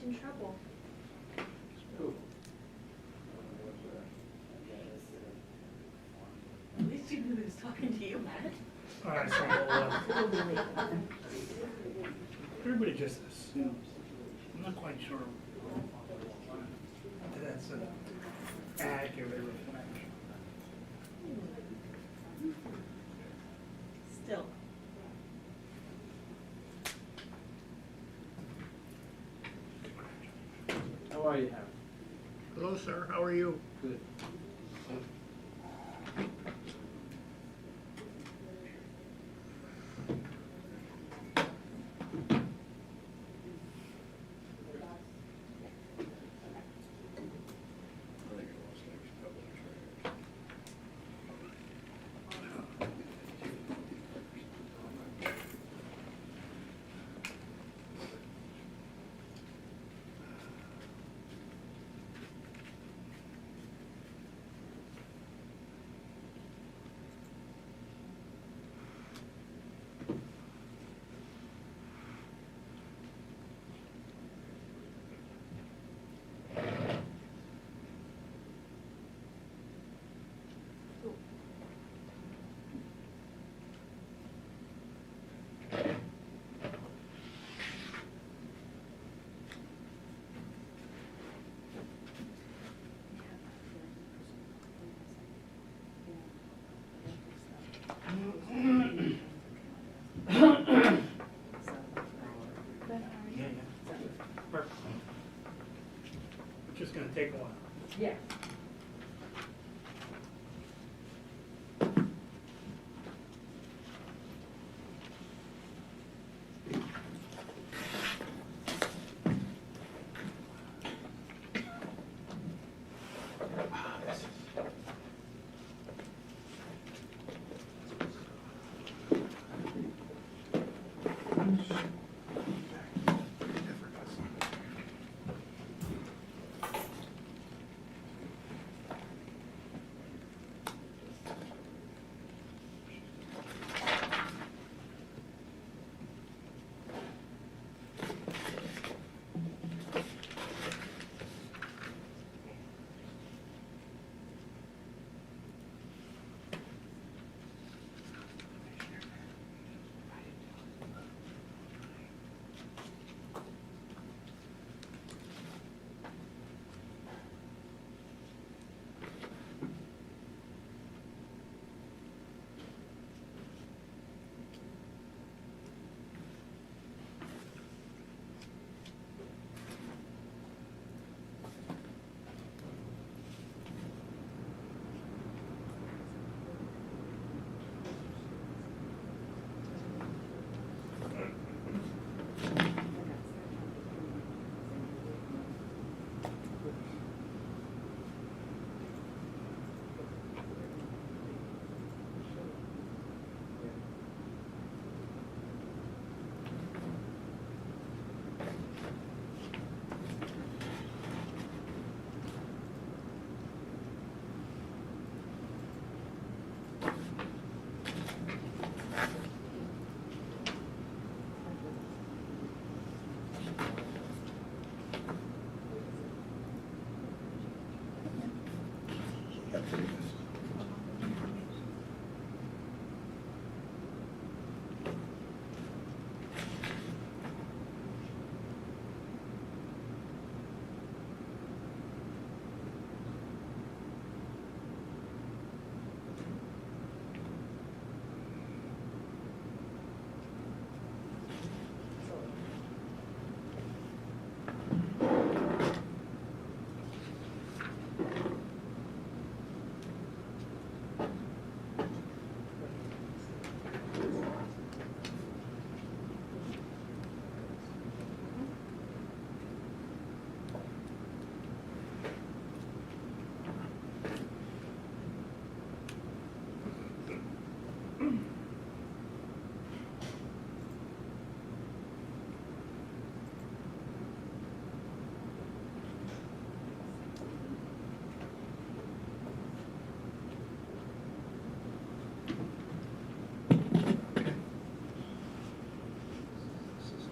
In trouble. At least you knew he was talking to you, Matt. All right, so everybody just assumes. I'm not quite sure that's an accurate reflection. Still. How are you, Harry? Hello, sir. How are you? Good. It's just going to take a while. Yeah.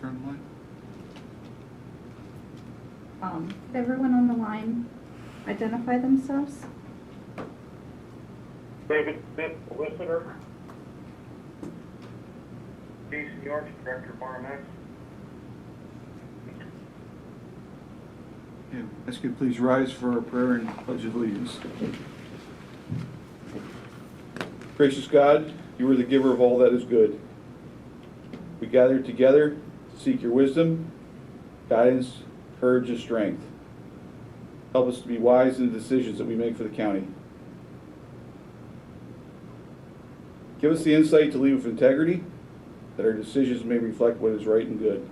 on the line? Could everyone on the line identify themselves? David Smith, solicitor. Jason York, director of RMX. Yeah, ask you to please rise for our prayer and pledge of allegiance. Gracious God, you are the giver of all that is good. We gather together to seek your wisdom, guidance, courage, and strength. Help us to be wise in the decisions that we make for the county. Give us the insight to lead with integrity, that our decisions may reflect what is right and good.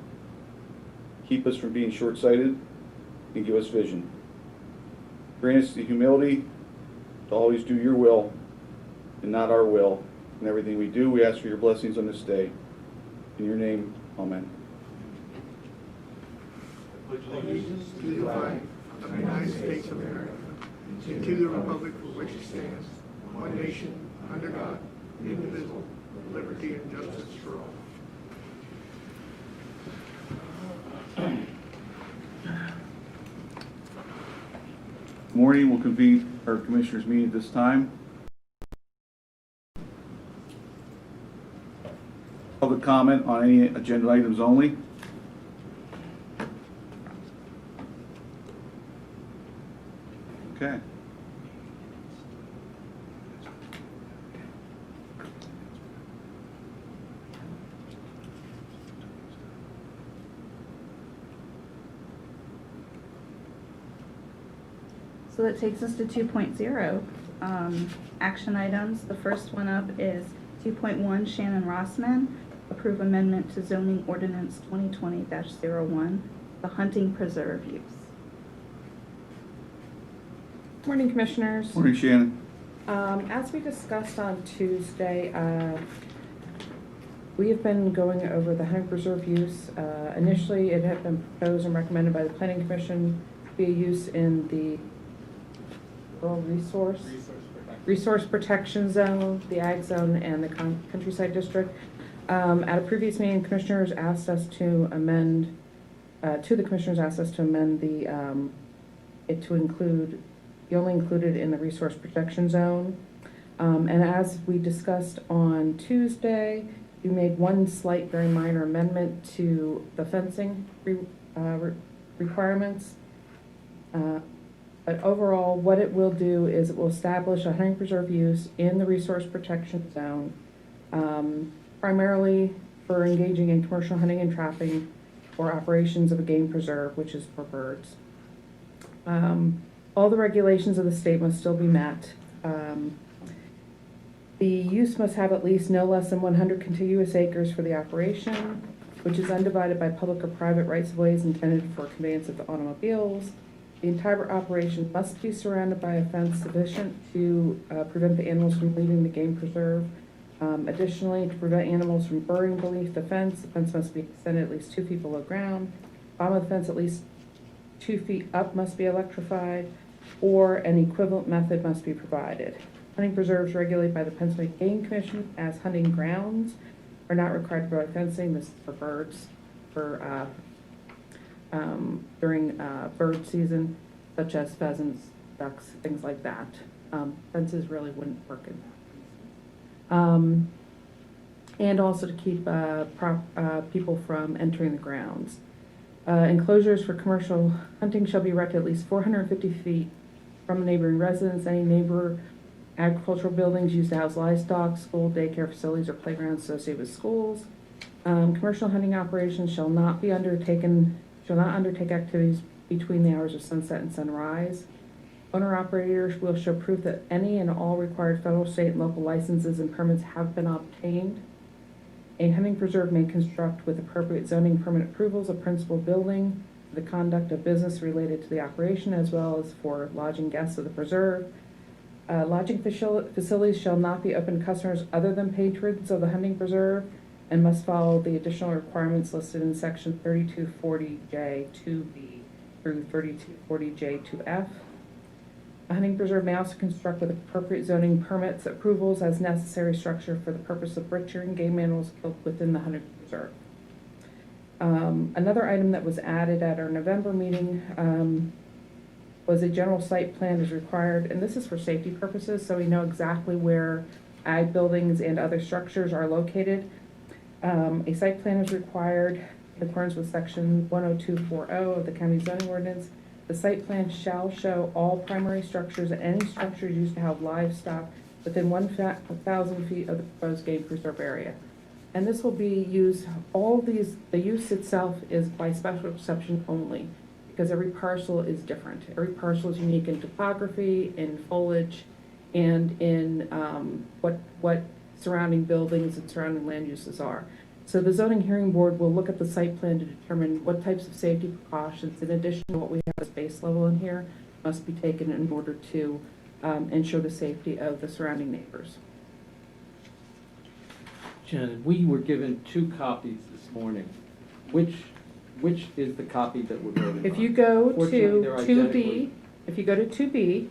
Keep us from being short-sighted and give us vision. Grant us the humility to always do your will and not our will. In everything we do, we ask for your blessings on this day. In your name, amen. Allegiance to the flag of the United States of America and to the republic for which it stands, one nation, under God, indivisible, with liberty and justice for all. Morning, we'll convene our commissioners' meeting at this time. Public comment on any agenda items only. Okay. So that takes us to 2.0, action items. The first one up is 2.1, Shannon Rossman, approve amendment to zoning ordinance 2020-01, the hunting preserve use. Morning, Commissioners. Morning, Shannon. As we discussed on Tuesday, we have been going over the hunting preserve use. Initially, it had been proposed and recommended by the Planning Commission to be a use in the rural resource protection zone, the ag zone, and the countryside district. At a previous meeting, commissioners asked us to amend, the it to include, you only included in the resource protection zone. And as we discussed on Tuesday, you made one slight, very minor amendment to the fencing requirements. But overall, what it will do is it will establish a hunting preserve use in the resource protection zone, primarily for engaging in commercial hunting and trapping or operations of a game preserve, which is for birds. All the regulations of the state must still be met. The use must have at least no less than 100 contiguous acres for the operation, which is undivided by public or private rights-of-ways intended for conveyance of automobiles. The entire operation must be surrounded by a fence sufficient to prevent the animals from leaving the game preserve. Additionally, to prevent animals from burrowing beneath the fence must be extended at least 2 feet below ground. Bottom of the fence at least 2 feet up must be electrified, or an equivalent method must be provided. Hunting preserves regulated by the Pennsylvania Game Commission as hunting grounds are not required to provide fencing. This is for birds, for during bird season, such as pheasants, ducks, things like that. Fences really wouldn't work in that. And also to keep people from entering the grounds. Enclosures for commercial hunting shall be erected at least 450 feet from a neighboring residence. Any neighbor agricultural buildings used to house livestock, school, daycare facilities, or playgrounds associated with schools. Commercial hunting operations shall not undertake activities between the hours of sunset and sunrise. Owner-operators will show proof that any and all required federal, state, and local licenses and permits have been obtained. A hunting preserve may construct with appropriate zoning permit approvals a principal building for the conduct of business related to the operation, as well as for lodging guests of the preserve. Lodging facilities shall not be open to customers other than patrons of the hunting preserve and must follow the additional requirements listed in section 3240J2B through 3240J2F. A hunting preserve may also construct with appropriate zoning permits approvals as necessary structure for the purpose of butchering game animals killed within the hunting preserve. Another item that was added at our November meeting was a general site plan is required, and this is for safety purposes, so we know exactly where ag buildings and other structures are located. A site plan is required in accordance with section 10240 of the county zoning ordinance. The site plan shall show all primary structures and any structures used to have livestock within 1,000 feet of the proposed game preserve area. And this will be used, the use itself is by special exception only, because every parcel is different. Every parcel is unique in topography, in foliage, and in what surrounding buildings and surrounding land uses are. So the zoning hearing board will look at the site plan to determine what types of safety precautions, in addition to what we have as base level in here, must be taken in order to ensure the safety of the surrounding neighbors. Shannon, we were given 2 copies this morning. Which is the copy that we're voting on? If you go Fortunately, to they're 2B, identical. if you go to 2B,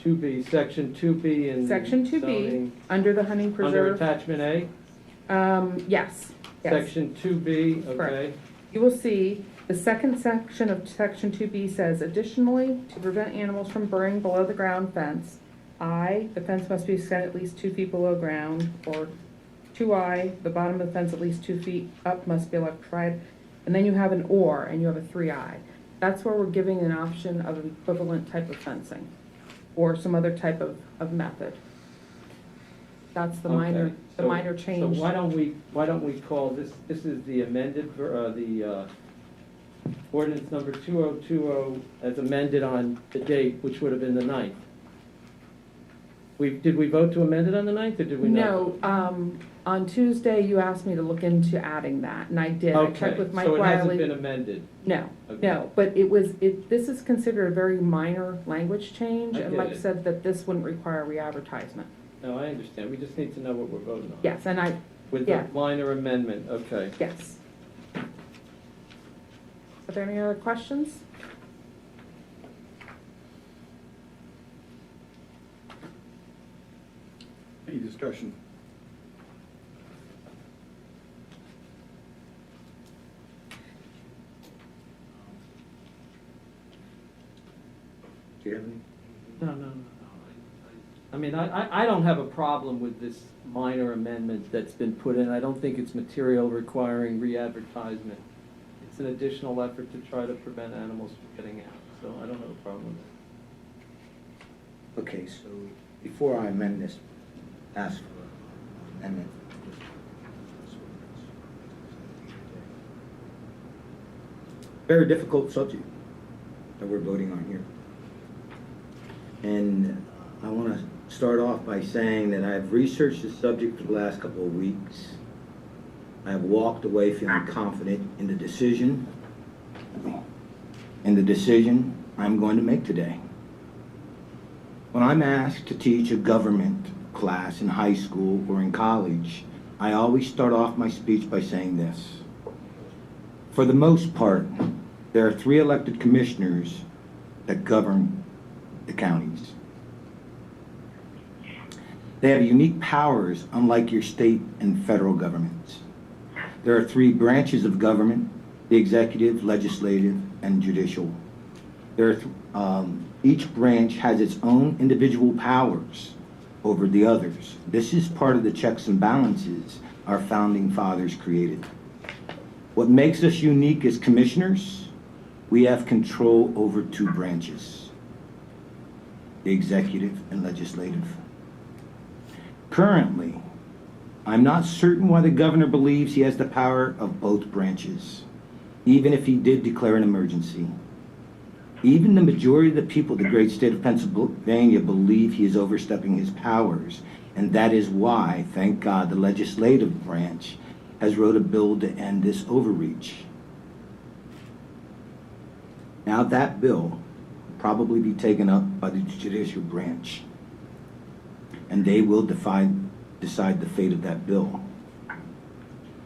2B, section 2B in section 2B, zoning, under the hunting under preserve, attachment A, yes. section 2B, okay. Correct. You will see the second section of section 2B says, additionally, to prevent animals from burrowing below the ground fence, the fence must be set at least 2 feet below ground, or 2I, the bottom of the fence at least 2 feet up must be electrified, and then you have an or, and you have a 3I. That's where we're giving an option of an equivalent type of fencing, or some other type of method. That's the minor, Okay. the minor change. So why don't we call this is the amended, the ordinance number 2020 as amended on the date, which would have been the 9th. Did we vote to amend it on the 9th, or did we not? No, on Tuesday, you asked me to look into adding that, and I did. I checked with Mike So it hasn't Wiley. been amended? No, Okay. no, but this is considered a very minor language change, I and get Mike it. said that this wouldn't require re-advertisement. No, I understand. We just need to know what we're voting on. Yes, and With yeah. the minor amendment, okay. yes. Are there any other questions? Any discussion? Do you have any? No. I mean, I don't have a problem with this minor amendment that's been put in. I don't think it's material requiring re-advertisement. It's an additional effort to try to prevent animals from getting out, so I don't have a problem with it. Okay, so before I amend this, ask for amendment. Very difficult subject that we're voting on here. And I want to start off by saying that I've researched the subject for the last couple of weeks. I have walked away feeling confident in the decision I'm going to make today. When I'm asked to teach a government class in high school or in college, I always start off my speech by saying this. For the most part, there are 3 elected commissioners that govern the counties. They have unique powers unlike your state and federal governments. There are 3 branches of government: the executive, legislative, and judicial. Each branch has its own individual powers over the others. This is part of the checks and balances our founding fathers created. What makes us unique as commissioners, we have control over 2 branches: the executive and legislative. Currently, I'm not certain why the governor believes he has the power of both branches, even if he did declare an emergency. Even the majority of the people of the great state of Pennsylvania believe he is overstepping his powers, and that is why, thank God, the legislative branch has wrote a bill to end this overreach. Now that bill will probably be taken up by the judicial branch, and they will decide the fate of that bill.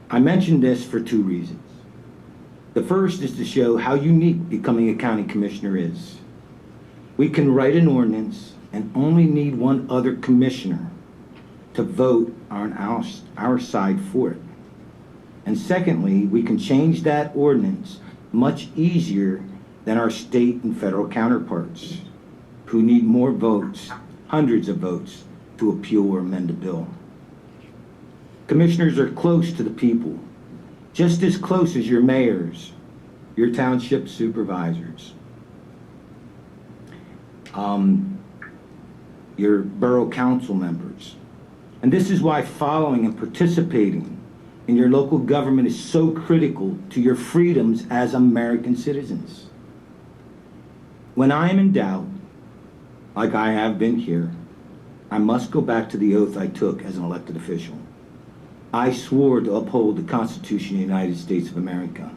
I mention this for 2 reasons. The first is to show how unique becoming a county commissioner is. We can write an ordinance and only need 1 other commissioner to vote on our side for it. And secondly, we can change that ordinance much easier than our state and federal counterparts, who need more votes, hundreds of votes, to appeal or amend a bill. Commissioners are close to the people, just as close as your mayors, your township supervisors, your borough council members. And this is why following and participating in your local government is so critical to your freedoms as American citizens. When I am in doubt, like I have been here, I must go back to the oath I took as an elected official. I swore to uphold the Constitution of the United States of America.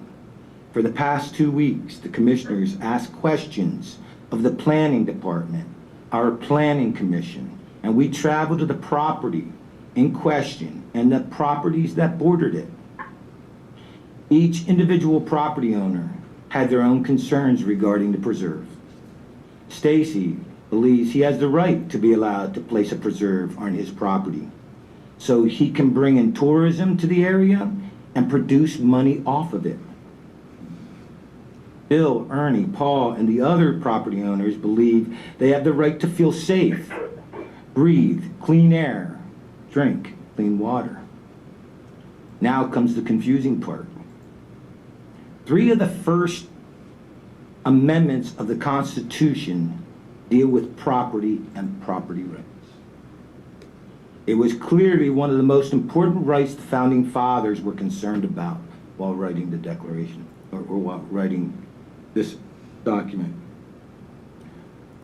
For the past 2 weeks, the commissioners asked questions of the planning department, our planning commission, and we traveled to the property in question and the properties that bordered it. Each individual property owner had their own concerns regarding the preserve. Stacy believes he has the right to be allowed to place a preserve on his property so he can bring in tourism to the area and produce money off of it. Bill, Ernie, Paul, and the other property owners believe they have the right to feel safe, breathe clean air, drink clean water. Now comes the confusing part. 3 of the first amendments of the Constitution deal with property and property rights. It was clearly one of the most important rights the Founding Fathers were concerned about while writing the Declaration, or while writing this document.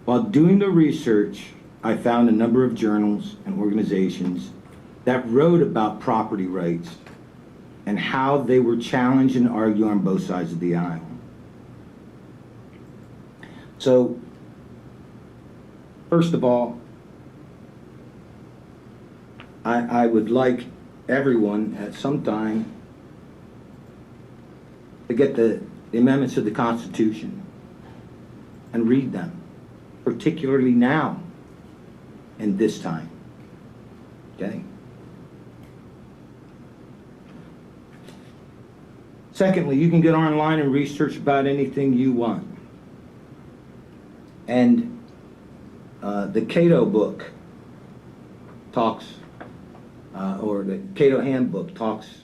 While doing the research, I found a number of journals and organizations that wrote about property rights and how they were challenged and argued on both sides of the aisle. So, first of all, I would like everyone at some time to get the amendments to the Constitution and read them, particularly now and this time. Okay? Secondly, you can get online and research about anything you want. And the Cato book talks, or the Cato Handbook talks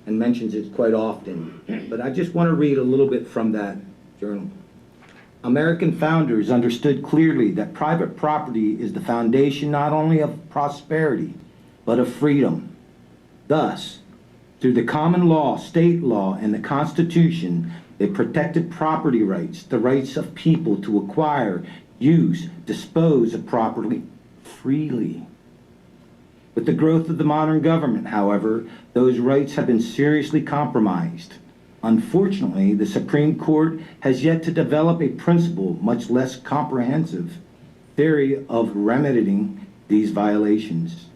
and mentions it quite often. But I just want to read a little bit from that journal. American founders understood clearly that private property is the foundation not only of prosperity, but of freedom. Thus, through the common law, state law, and the Constitution, they protected property rights, the rights of people to acquire, use, dispose of property freely. With the growth of the modern government, however, those rights have been seriously compromised. Unfortunately, the Supreme Court has yet to develop a principle, much less comprehensive theory of remedying these violations.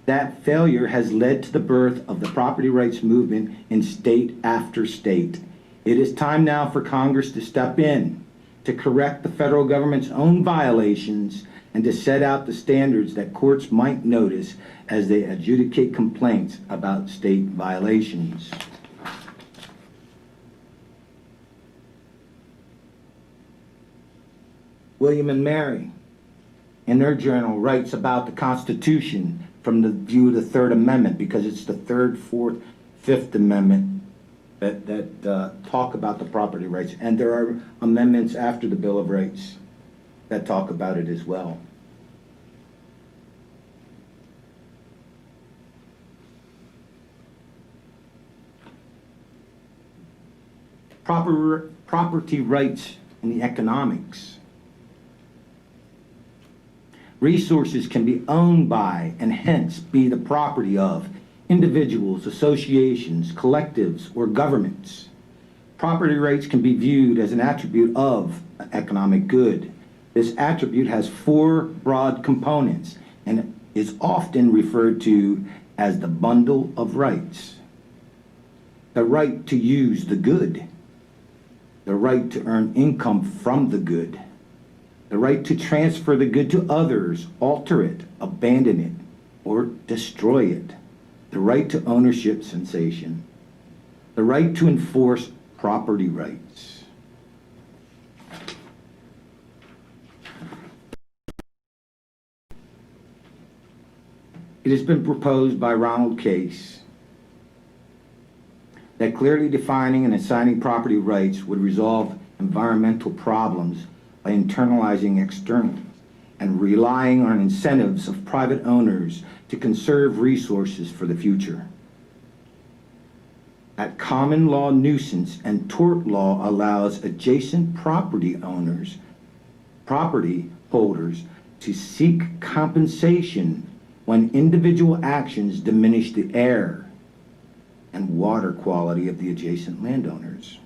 That failure has led to the birth of the property rights movement in state after state. It is time now for Congress to step in, to correct the federal government's own violations, and to set out the standards that courts might notice as they adjudicate complaints about state violations. William and Mary, in their journal, writes about the Constitution from the view of the Third Amendment, because it's the Third, Fourth, Fifth Amendment that talk about the property rights. And there are amendments after the Bill of Rights that talk about it as well. Property rights in the economics. Resources can be owned by and hence be the property of individuals, associations, collectives, or governments. Property rights can be viewed as an attribute of an economic good. This attribute has 4 broad components and is often referred to as the bundle of rights. The right to use the good, the right to earn income from the good, the right to transfer the good to others, alter it, abandon it, or destroy it, the right to ownership sensation, right to enforce property rights. It has been proposed by Ronald Case that clearly defining and assigning property rights would resolve environmental problems by internalizing external and relying on incentives of private owners to conserve resources for the future. That common law nuisance and tort law allows adjacent property holders to seek compensation when individual actions diminish the air and water quality of the adjacent landowners.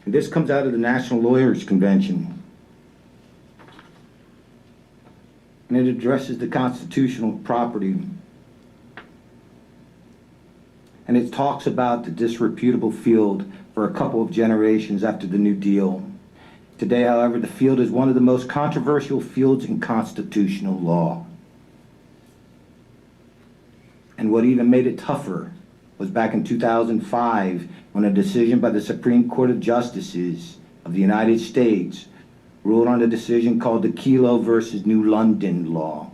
And this comes out of the National Lawyers Convention. And it addresses the constitutional property. And it talks about the disreputable field for a couple of generations after the New Deal. Today, however, the field is one of the most controversial fields in constitutional law. And what even made it tougher was back in 2005 when a decision by the Supreme Court of Justices of the United States ruled on a decision called the Kelo versus New London law,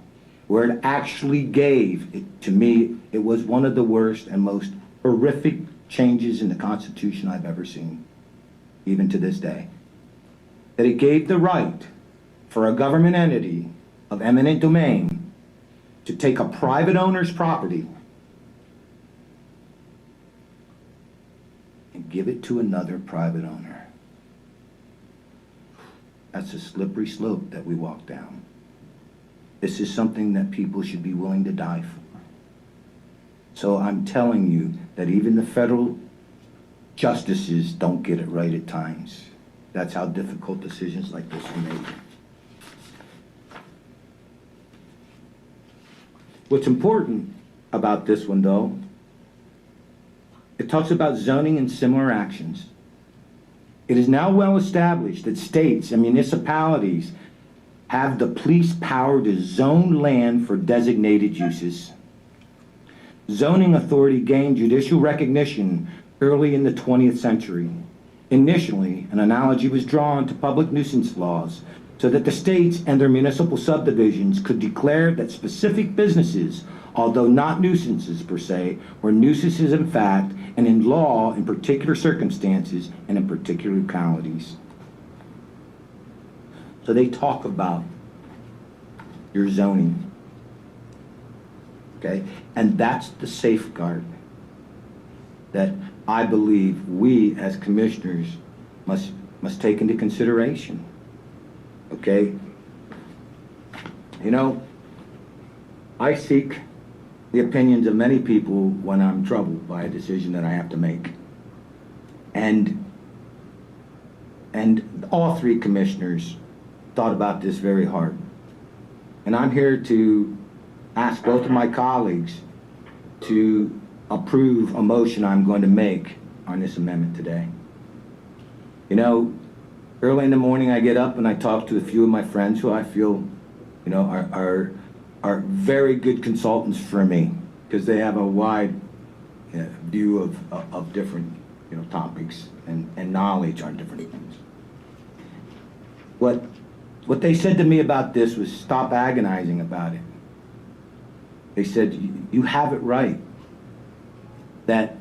where it actually gave, to me, it was one of the worst and most horrific changes in the Constitution I've ever seen, even to this day. That it gave the right for a government entity of eminent domain to take a private owner's property and give it to another private owner. That's a slippery slope that we walk down. This is something that people should be willing to die for. So I'm telling you that even the federal justices don't get it right at times. That's how difficult decisions like this are made. What's important about this one, though, it talks about zoning and similar actions. It is now well established that states and municipalities have the police power to zone land for designated uses. Zoning authority gained judicial recognition early in the 20th century. Initially, an analogy was drawn to public nuisance laws so that the states and their municipal subdivisions could declare that specific businesses, although not nuisances per se, were nuisances in fact and in law in particular circumstances and in particular localities. So they talk about your zoning, okay? And that's the safeguard that I believe we as commissioners must take into consideration, okay? You know, I seek the opinions of many people when I'm troubled by a decision that I have to make. And all three commissioners thought about this very hard. And I'm here to ask both of my colleagues to approve a motion I'm going to make on this amendment today. You know, early in the morning I get up and I talk to a few of my friends who I feel, you know, are very good consultants for me because they have a wide view of different, you know, topics and knowledge on different things. What they said to me about this was stop agonizing about it. They said, you have it right. That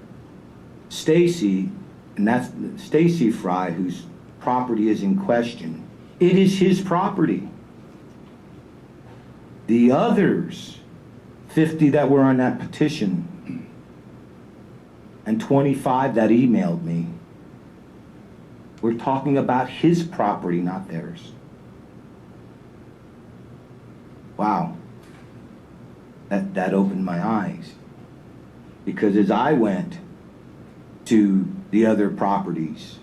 Stacy, and that's Stacy Fry, whose property is in question, it is his property. The others, 50 that were on that petition, and 25 that emailed me, we're talking about his property, not theirs. Wow. That opened my eyes. Because as I went to the other properties,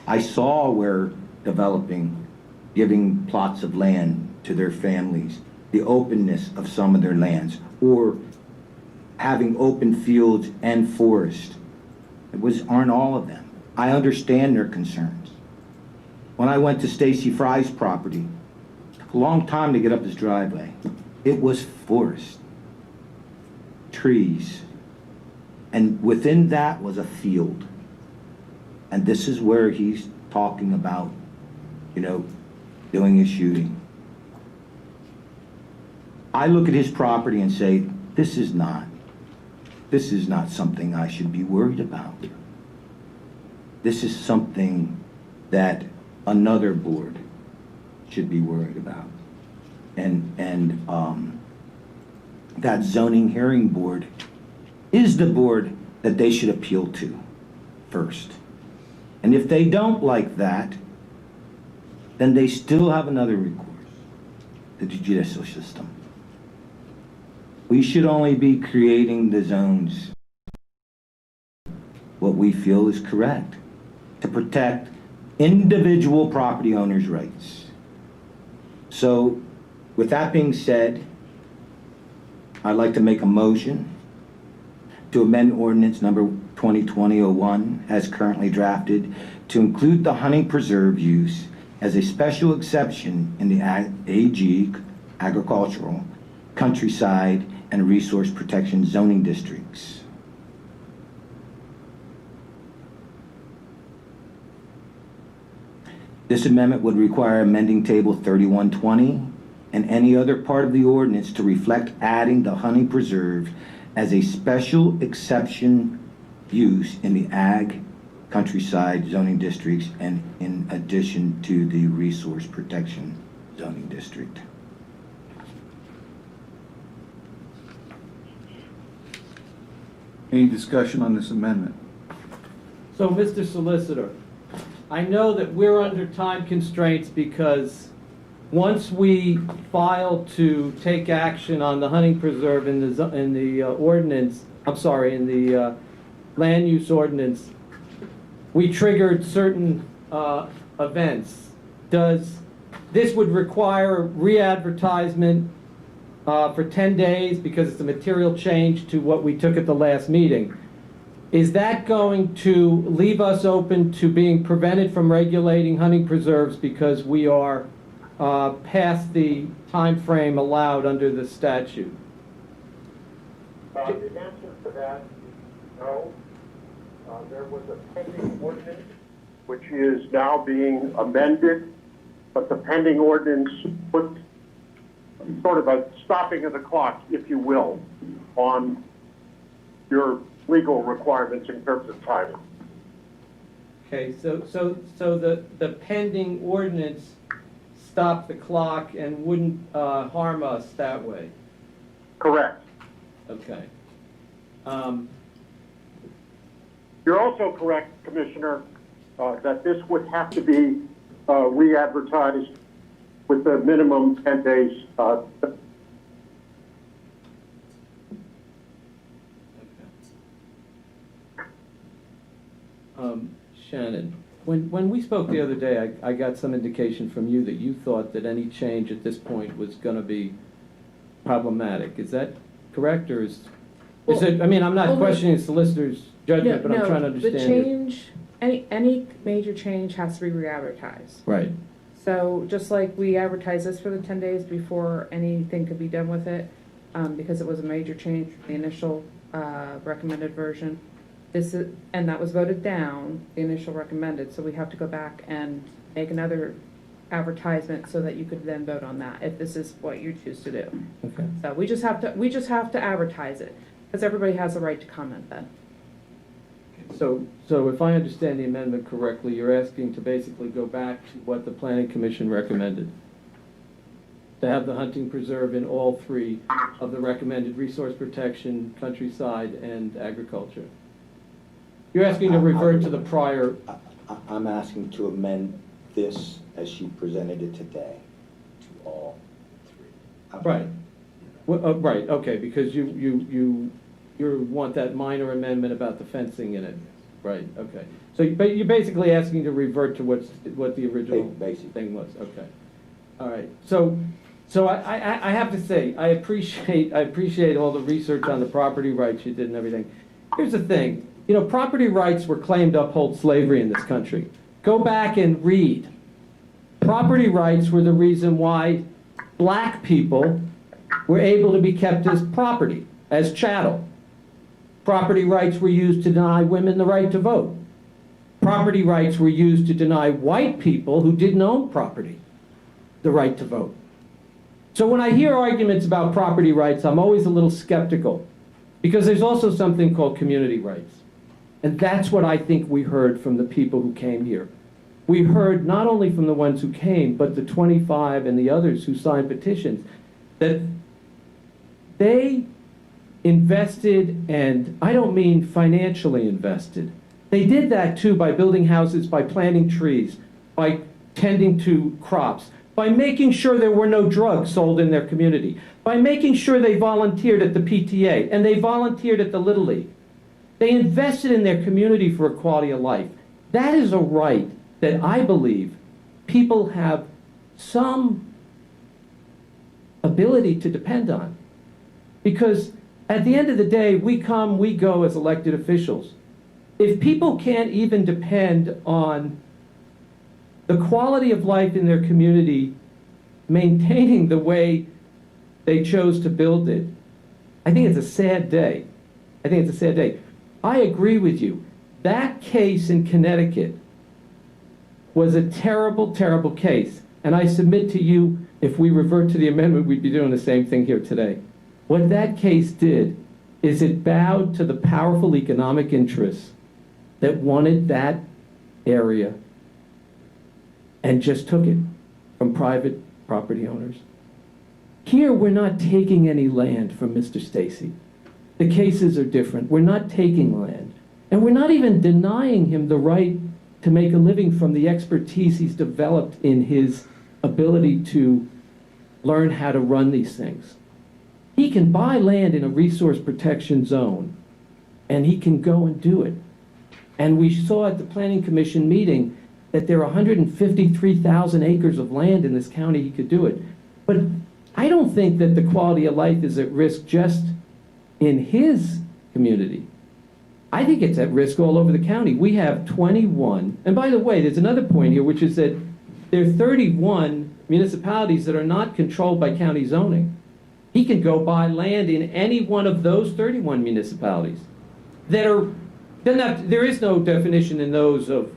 I saw where developing, giving plots of land to their families, the openness of some of their lands, or having open fields and forest. Aren't all of them. I understand their concerns. When I went to Stacy Fry's property, it took a long time to get up his driveway. It was forest, trees, and within that was a field. And this is where he's talking about, doing his shooting. I look at his property and say, this is not something I should be worried about. This is something that another board should be worried about. And that zoning hearing board is the board that they should appeal to first. And if they don't like that, then they still have another recourse, the judicial system. We should only be creating the zones what we feel is correct to protect individual property owners' rights. So, with that being said, I'd like to make a motion to amend ordinance number 2020-01 as currently drafted to include the hunting preserve use as a special exception in the AG, agricultural, countryside, and resource protection zoning districts. This amendment would require amending Table 3120 and any other part of the ordinance to reflect adding the hunting preserve as a special exception use in the ag, countryside zoning districts and in addition to the resource protection zoning district. Any discussion on this amendment? So, Mr. Solicitor, I know that we're under time constraints because once we file to take action on the hunting preserve in the ordinance, I'm sorry, in the land use ordinance, we triggered certain events. This would require re-advertisement for 10 days because it's a material change to what we took at the last meeting. Is that going to leave us open to being prevented from regulating hunting preserves because we are past the time frame allowed under the statute? The answer to that is no. There was a pending ordinance which is now being amended, but the pending ordinance put sort of a stopping of the clock, if you will, on your legal requirements in terms of timing. Okay, so the pending ordinance stopped the clock and wouldn't harm us that way? Correct. Okay. You're also correct, Commissioner, that this would have to be re-advertised with the minimum 10 days. Shannon, when we spoke the other day, I got some indication from you that you thought that any change at this point was going to be problematic. Is that correct, or is it? I mean, I'm not questioning the solicitor's judgment, but I'm trying to understand. The change, any major change has to be re-advertised. Right. So just like we advertised this for the 10 days before anything could be done with it, because it was a major change from the initial recommended version. And that was voted down, the initial recommended, so we have to go back and make another advertisement so that you could then vote on that, if this is what you choose to do. Okay. So we just have to advertise it, because everybody has the right to comment then. So if I understand the amendment correctly, you're asking to basically go back to what the Planning Commission recommended, to have the hunting preserve in all three of the recommended resource protection, countryside, and agriculture. You're asking to revert to the prior. I'm asking to amend this as she presented it today to all three. Right. Well, right, okay, because you want that minor amendment about the fencing in it. Right, okay. So, but you're basically asking to revert to what the original Basic thing was. Okay. All right. So I have to say, I appreciate all the research on the property rights you did and everything. Here's the thing. property rights were claimed to uphold slavery in this country. Go back and read. Property rights were the reason why black people were able to be kept as property, as chattel. Property rights were used to deny women the right to vote. Property rights were used to deny white people who didn't own property the right to vote. So when I hear arguments about property rights, I'm always a little skeptical, because there's also something called community rights. And that's what I think we heard from the people who came here. We heard not only from the ones who came, but the 25 and the others who signed petitions, that they invested, and I don't mean financially invested. They did that too by building houses, by planting trees, by tending to crops, by making sure there were no drugs sold in their community, by making sure they volunteered at the PTA and they volunteered at the Little League. They invested in their community for a quality of life. That is a right that I believe people have some ability to depend on. Because at the end of the day, we come, we go as elected officials. If people can't even depend on the quality of life in their community maintaining the way they chose to build it, I think it's a sad day. I think it's a sad day. I agree with you. That case in Connecticut was a terrible, terrible case. And I submit to you, if we revert to the amendment, we'd be doing the same thing here today. What that case did is it bowed to the powerful economic interests that wanted that area and just took it from private property owners. Here, we're not taking any land from Mr. Stacy. The cases are different. We're not taking land. And we're not even denying him the right to make a living from the expertise he's developed in his ability to learn how to run these things. He can buy land in a resource protection zone, and he can go and do it. And we saw at the Planning Commission meeting that there are 153,000 acres of land in this county he could do it. But I don't think that the quality of life is at risk just in his community. I think it's at risk all over the county. We have 21, and by the way, there's another point here, which is that there are 31 municipalities that are not controlled by county zoning. He can go buy land in any one of those 31 municipalities that are, there is no definition in those of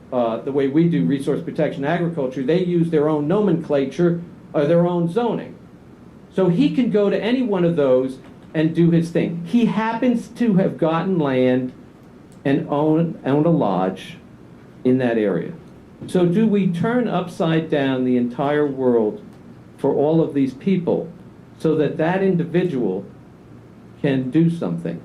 the way we do resource protection agriculture. They use their own nomenclature or their own zoning. So he can go to any one of those and do his thing. He happens to have gotten land and own a lodge in that area. So do we turn upside down the entire world for all of these people so that that individual can do something?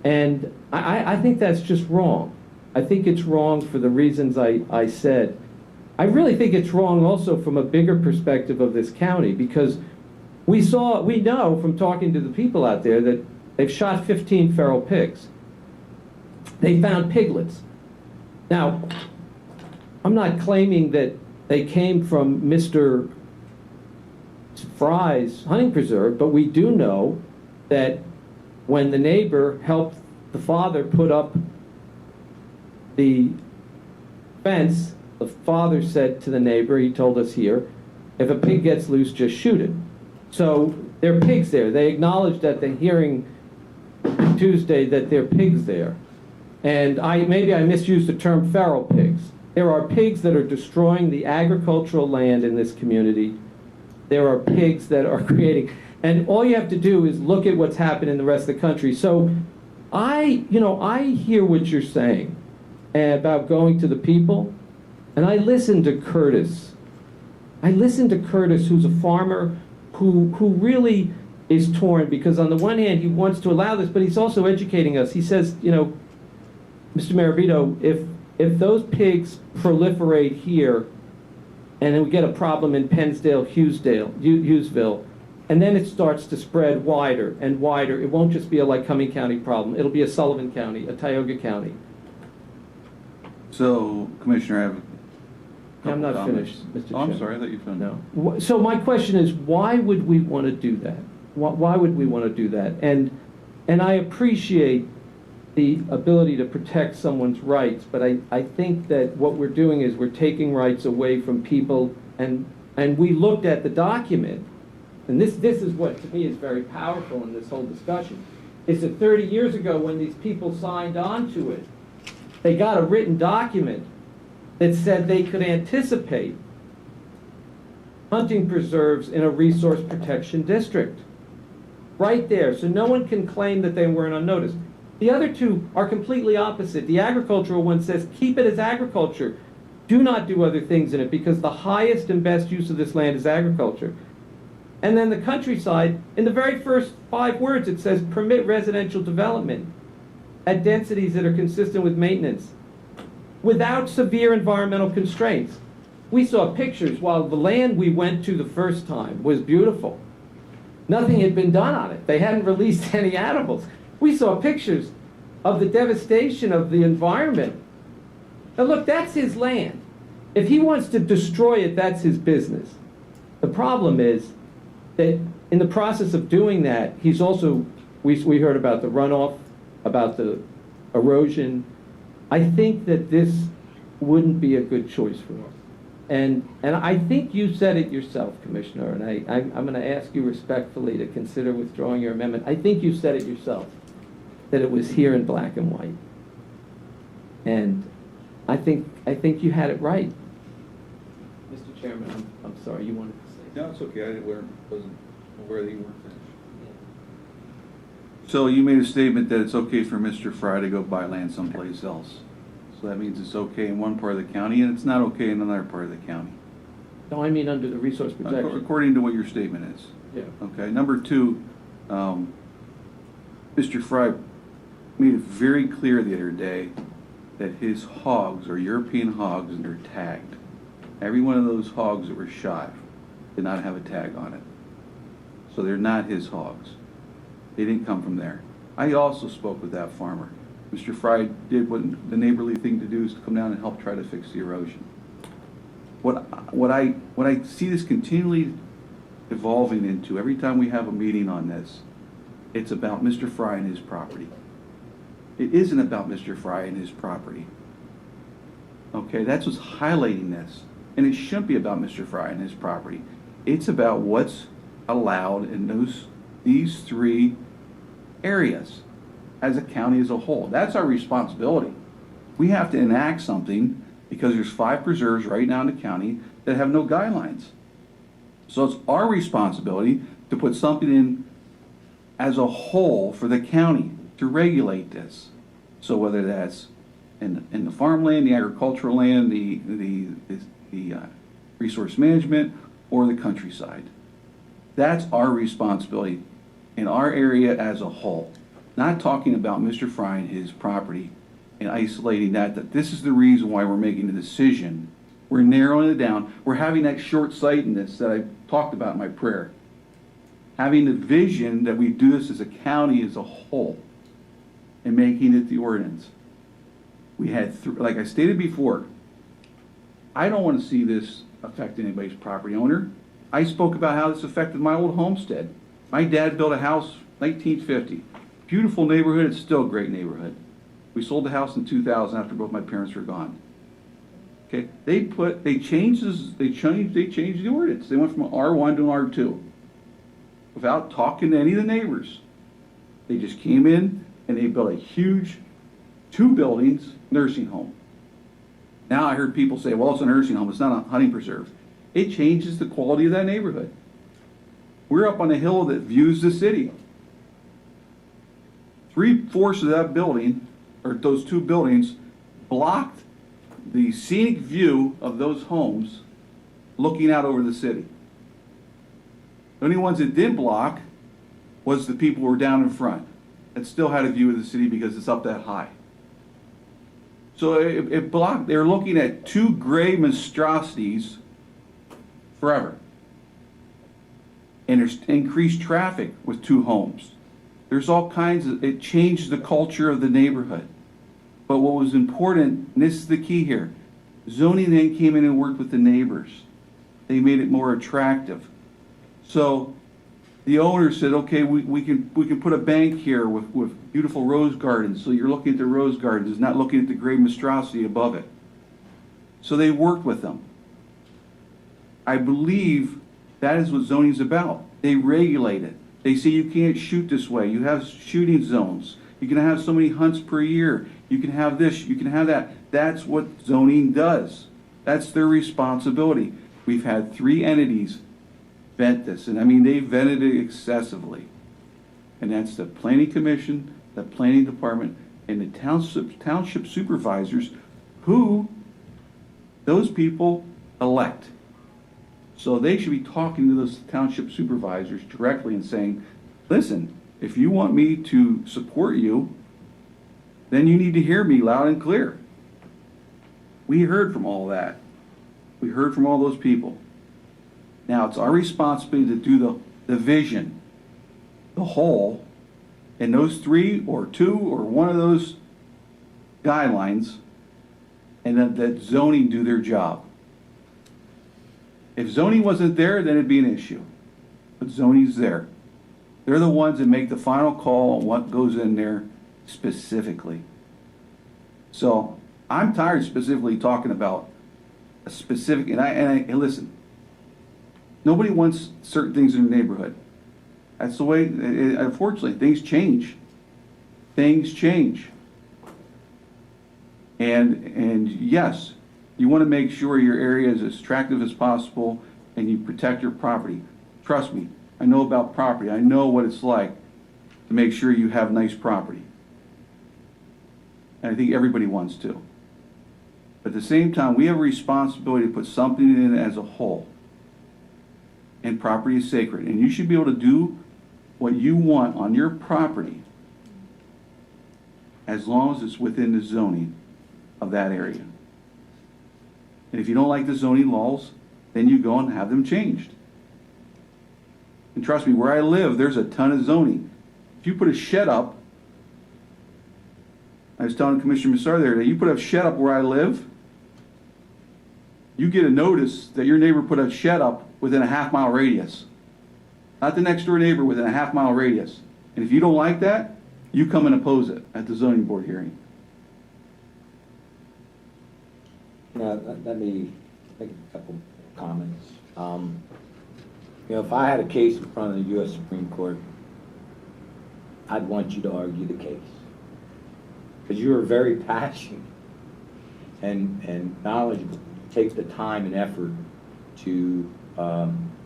And I think that's just wrong. I think it's wrong for the reasons I said. I really think it's wrong also from a bigger perspective of this county, because we know from talking to the people out there that they've shot 15 feral pigs. They found piglets. Now, I'm not claiming that they came from Mr. Fry's hunting preserve, but we do know that when the neighbor helped the father put up the fence, the father said to the neighbor, he told us here, if a pig gets loose, just shoot it. So there are pigs there. They acknowledged at the hearing Tuesday that there are pigs there. And maybe I misused the term feral pigs. There are pigs that are destroying the agricultural land in this community. There are pigs that are creating, and all you have to do is look at what's happened in the rest of the country. So I hear what you're saying about going to the people, and I listen to Curtis. I listen to Curtis, who's a farmer who really is torn, because on the one hand he wants to allow this, but he's also educating us. He says, Mr. Maravito, if those pigs proliferate here, and then we get a problem in Pennsdale, Hughesville, and then it starts to spread wider and wider, it won't just be a Lycoming County problem. It'll be a Sullivan County, a Tioga County. So, Commissioner, I have a couple I'm not comments. finished, Mr. Oh, I'm Chairman. sorry, I thought you finished. No. So my question is, why would we want to do that? Why would we want to do that? And I appreciate the ability to protect someone's rights, but I think that what we're doing is we're taking rights away from people, and we looked at the document, and this is what to me is very powerful in this whole discussion, is that 30 years ago when these people signed on to it, they got a written document that said they could anticipate hunting preserves in a resource protection district. Right there, so no one can claim that they weren't on notice. The other two are completely opposite. The agricultural one says, keep it as agriculture. Do not do other things in it because the highest and best use of this land is agriculture. And then the countryside, in the very first 5 words, it says, permit residential development at densities that are consistent with maintenance without severe environmental constraints. We saw pictures while the land we went to the first time was beautiful. Nothing had been done on it. They hadn't released any animals. We saw pictures of the devastation of the environment. Now look, that's his land. If he wants to destroy it, that's his business. The problem is that in the process of doing that, he's also, we heard about the runoff, about the erosion. I think that this wouldn't be a good choice for us. And I think you said it yourself, Commissioner, and I'm going to ask you respectfully to consider withdrawing your amendment. I think you said it yourself, that it was here in black and white. And I think you had it right. Mr. Chairman, I'm sorry, you wanted to say. No, it's okay. I wasn't aware that you weren't finished. So you made a statement that it's okay for Mr. Fry to go buy land someplace else. So that means it's okay in one part of the county and it's not okay in another part of the county. No, I mean under the resource protection. According to what your statement is. Yeah. Okay. Number 2, Mr. Fry made it very clear the other day that his hogs are European hogs and they're tagged. Every one of those hogs that were shot did not have a tag on it. So they're not his hogs. They didn't come from there. I also spoke with that farmer. Mr. Fry did what the neighborly thing to do is to come down and help try to fix the erosion. What I see this continually evolving into, every time we have a meeting on this, it's about Mr. Fry and his property. It isn't about Mr. Fry and his property. Okay, that's what's highlighting this. And it shouldn't be about Mr. Fry and his property. It's about what's allowed in these 3 areas as a county as a whole. That's our responsibility. We have to enact something because there's 5 preserves right now in the county that have no guidelines. So it's our responsibility to put something in as a whole for the county to regulate this. So whether that's in the farmland, the agricultural land, the resource management, or the countryside. That's our responsibility in our area as a whole. Not talking about Mr. Fry and his property and isolating that this is the reason why we're making the decision. We're narrowing it down. We're having that short-sightedness that I talked about in my prayer. Having the vision that we do this as a county as a whole and making it the ordinance. We had, like I stated before, I don't want to see this affect anybody's property owner. I spoke about how this affected my old homestead. My dad built a house 1950. Beautiful neighborhood, it's still a great neighborhood. We sold the house in 2000 after both my parents were gone. Okay, they changed the ordinance. They went from R1 to R2 without talking to any of the neighbors. They just came in and they built a huge 2 buildings nursing home. Now I heard people say, well, it's a nursing home, it's not a hunting preserve. It changes the quality of that neighborhood. We're up on a hill that views the city. 3/4 of that building, or those 2 buildings, blocked the scenic view of those homes looking out over the city. The only ones that didn't block was the people who were down in front that still had a view of the city because it's up that high. So it blocked. They're looking at 2 gray monstrosities forever. And there's increased traffic with 2 homes. There's all kinds of, it changed the culture of the neighborhood. But what was important, and this is the key here, zoning then came in and worked with the neighbors. They made it more attractive. So The owner said, okay, we can put a bank here with beautiful rose gardens, so you're looking at the rose gardens, not looking at the gray monstrosity above it. So they worked with them. I believe that is what zoning's about. They regulate it. They say you can't shoot this way. You have shooting zones. You can have so many hunts per year. You can have this, you can have that. That's what zoning does. That's their responsibility. We've had 3 entities vet this, and I mean, they vetted it excessively. And that's the Planning Commission, the Planning Department, and the township supervisors, who those people elect. So they should be talking to those township supervisors directly and saying, listen, if you want me to support you, then you need to hear me loud and clear. We heard from all that. We heard from all those people. Now it's our responsibility to do the vision, the whole, and those 3 or 2 or 1 of those guidelines, and that zoning do their job. If zoning wasn't there, then it'd be an issue. But zoning's there. They're the ones that make the final call on what goes in there specifically. So I'm tired of specifically talking about a specific, and listen, nobody wants certain things in the neighborhood. That's the way, unfortunately, things change. Things change. And yes, you want to make sure your area is as attractive as possible and you protect your property. Trust me, I know about property. I know what it's like to make sure you have nice property. And I think everybody wants to. But at the same time, we have a responsibility to put something in it as a whole. And property is sacred. And you should be able to do what you want on your property as long as it's within the zoning of that area. And if you don't like the zoning laws, then you go and have them changed. And trust me, where I live, there's a ton of zoning. If you put a shed up, I was telling Commissioner Massar there, that you put a shed up where I live, you get a notice that your neighbor put a shed up within a half-mile radius. Not the next door neighbor, within a half-mile radius. And if you don't like that, you come and oppose it at the zoning board hearing. Now, let me make a couple comments. If I had a case in front of the U.S. Supreme Court, I'd want you to argue the case. Because you are very passionate and knowledgeable. You take the time and effort to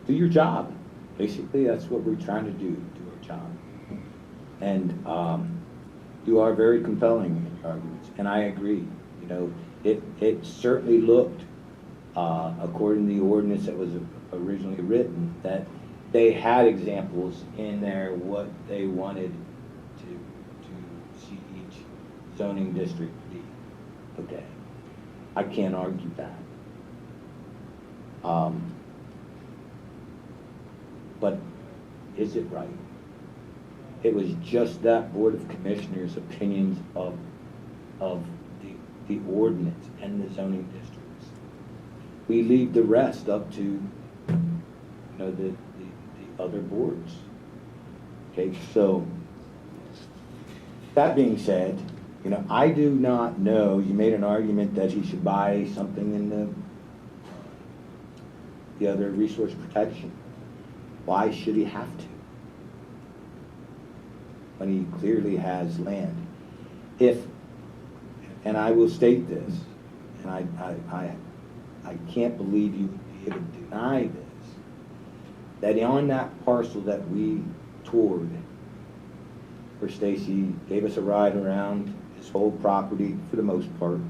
do your job. Basically, that's what we're trying to do our job. And you are very compelling in your arguments, and I agree. It certainly looked, according to the ordinance that was originally written, that they had examples in there what they wanted to see each zoning district be. Okay, I can't argue that. But is it right? It was just that Board of Commissioners' opinions of the ordinance and the zoning districts. We leave the rest up to the other boards. Okay, so that being said, I do not know. You made an argument that he should buy something in the other resource protection. Why should he have to, when he clearly has land? And I will state this, and I can't believe you would be able to deny this, that on that parcel that we toured, where Stacy gave us a ride around his whole property for the most part,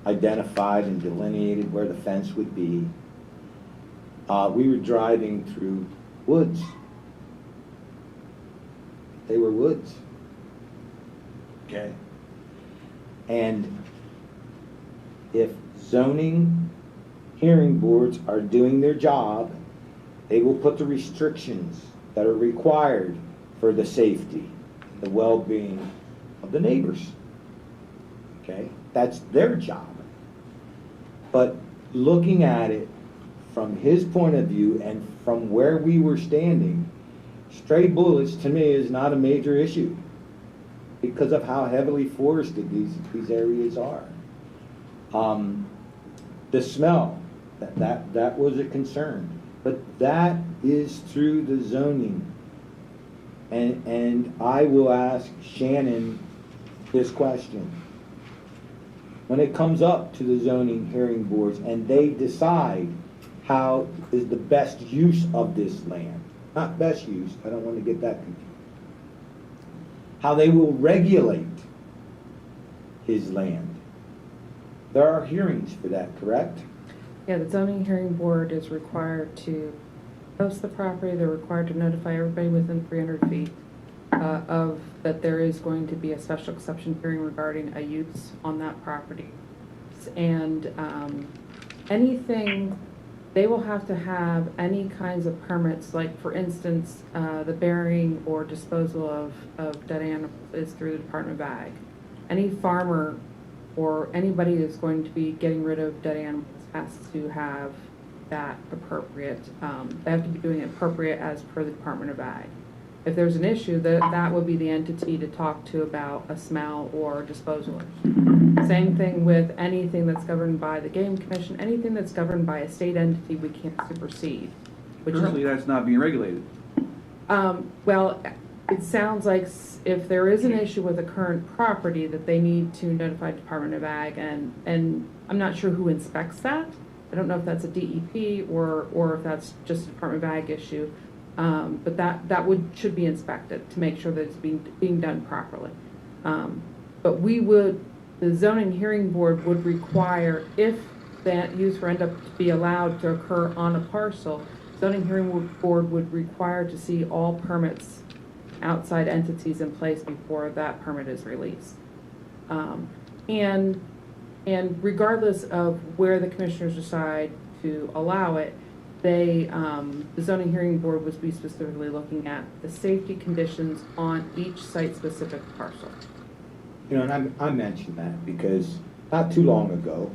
identified and delineated where the fence would be, we were driving through woods. They were woods. Okay. And if zoning hearing boards are doing their job, they will put the restrictions that are required for the safety and the well-being of the neighbors. Okay? That's their job. But looking at it from his point of view and from where we were standing, stray bullets to me is not a major issue because of how heavily forested these areas are. The smell, that was a concern, but that is through the zoning. And I will ask Shannon this question. When it comes up to the zoning hearing boards and they decide how is the best use of this land, not best use, I don't want to get that confused, how they will regulate his land. There are hearings for that, correct? Yeah, the zoning hearing board is required to post the property. They're required to notify everybody within 300 feet of that there is going to be a special exception hearing regarding a use on that property. And anything, they will have to have any kinds of permits, like for instance, the burying or disposal of dead animals is through the Department of Ag. Any farmer or anybody that's going to be getting rid of dead animals has to have that appropriate, they have to be doing it appropriate as per the Department of Ag. If there's an issue, that would be the entity to talk to about a smell or disposal. Same thing with anything that's governed by the Game Commission, anything that's governed by a state entity we can't supersede. Currently, that's not being regulated. Well, it sounds like if there is an issue with a current property that they need to notify Department of Ag, and I'm not sure who inspects that. I don't know if that's a DEP or if that's just a Department of Ag issue. But that should be inspected to make sure that it's being done properly. But the zoning hearing board would require, if that use were end up to be allowed to occur on a parcel, zoning hearing board would require to see all permits, outside entities in place before that permit is released. And regardless of where the commissioners decide to allow it, the zoning hearing board would be specifically looking at the safety conditions on each site-specific parcel. You know, and I mentioned that because not too long ago,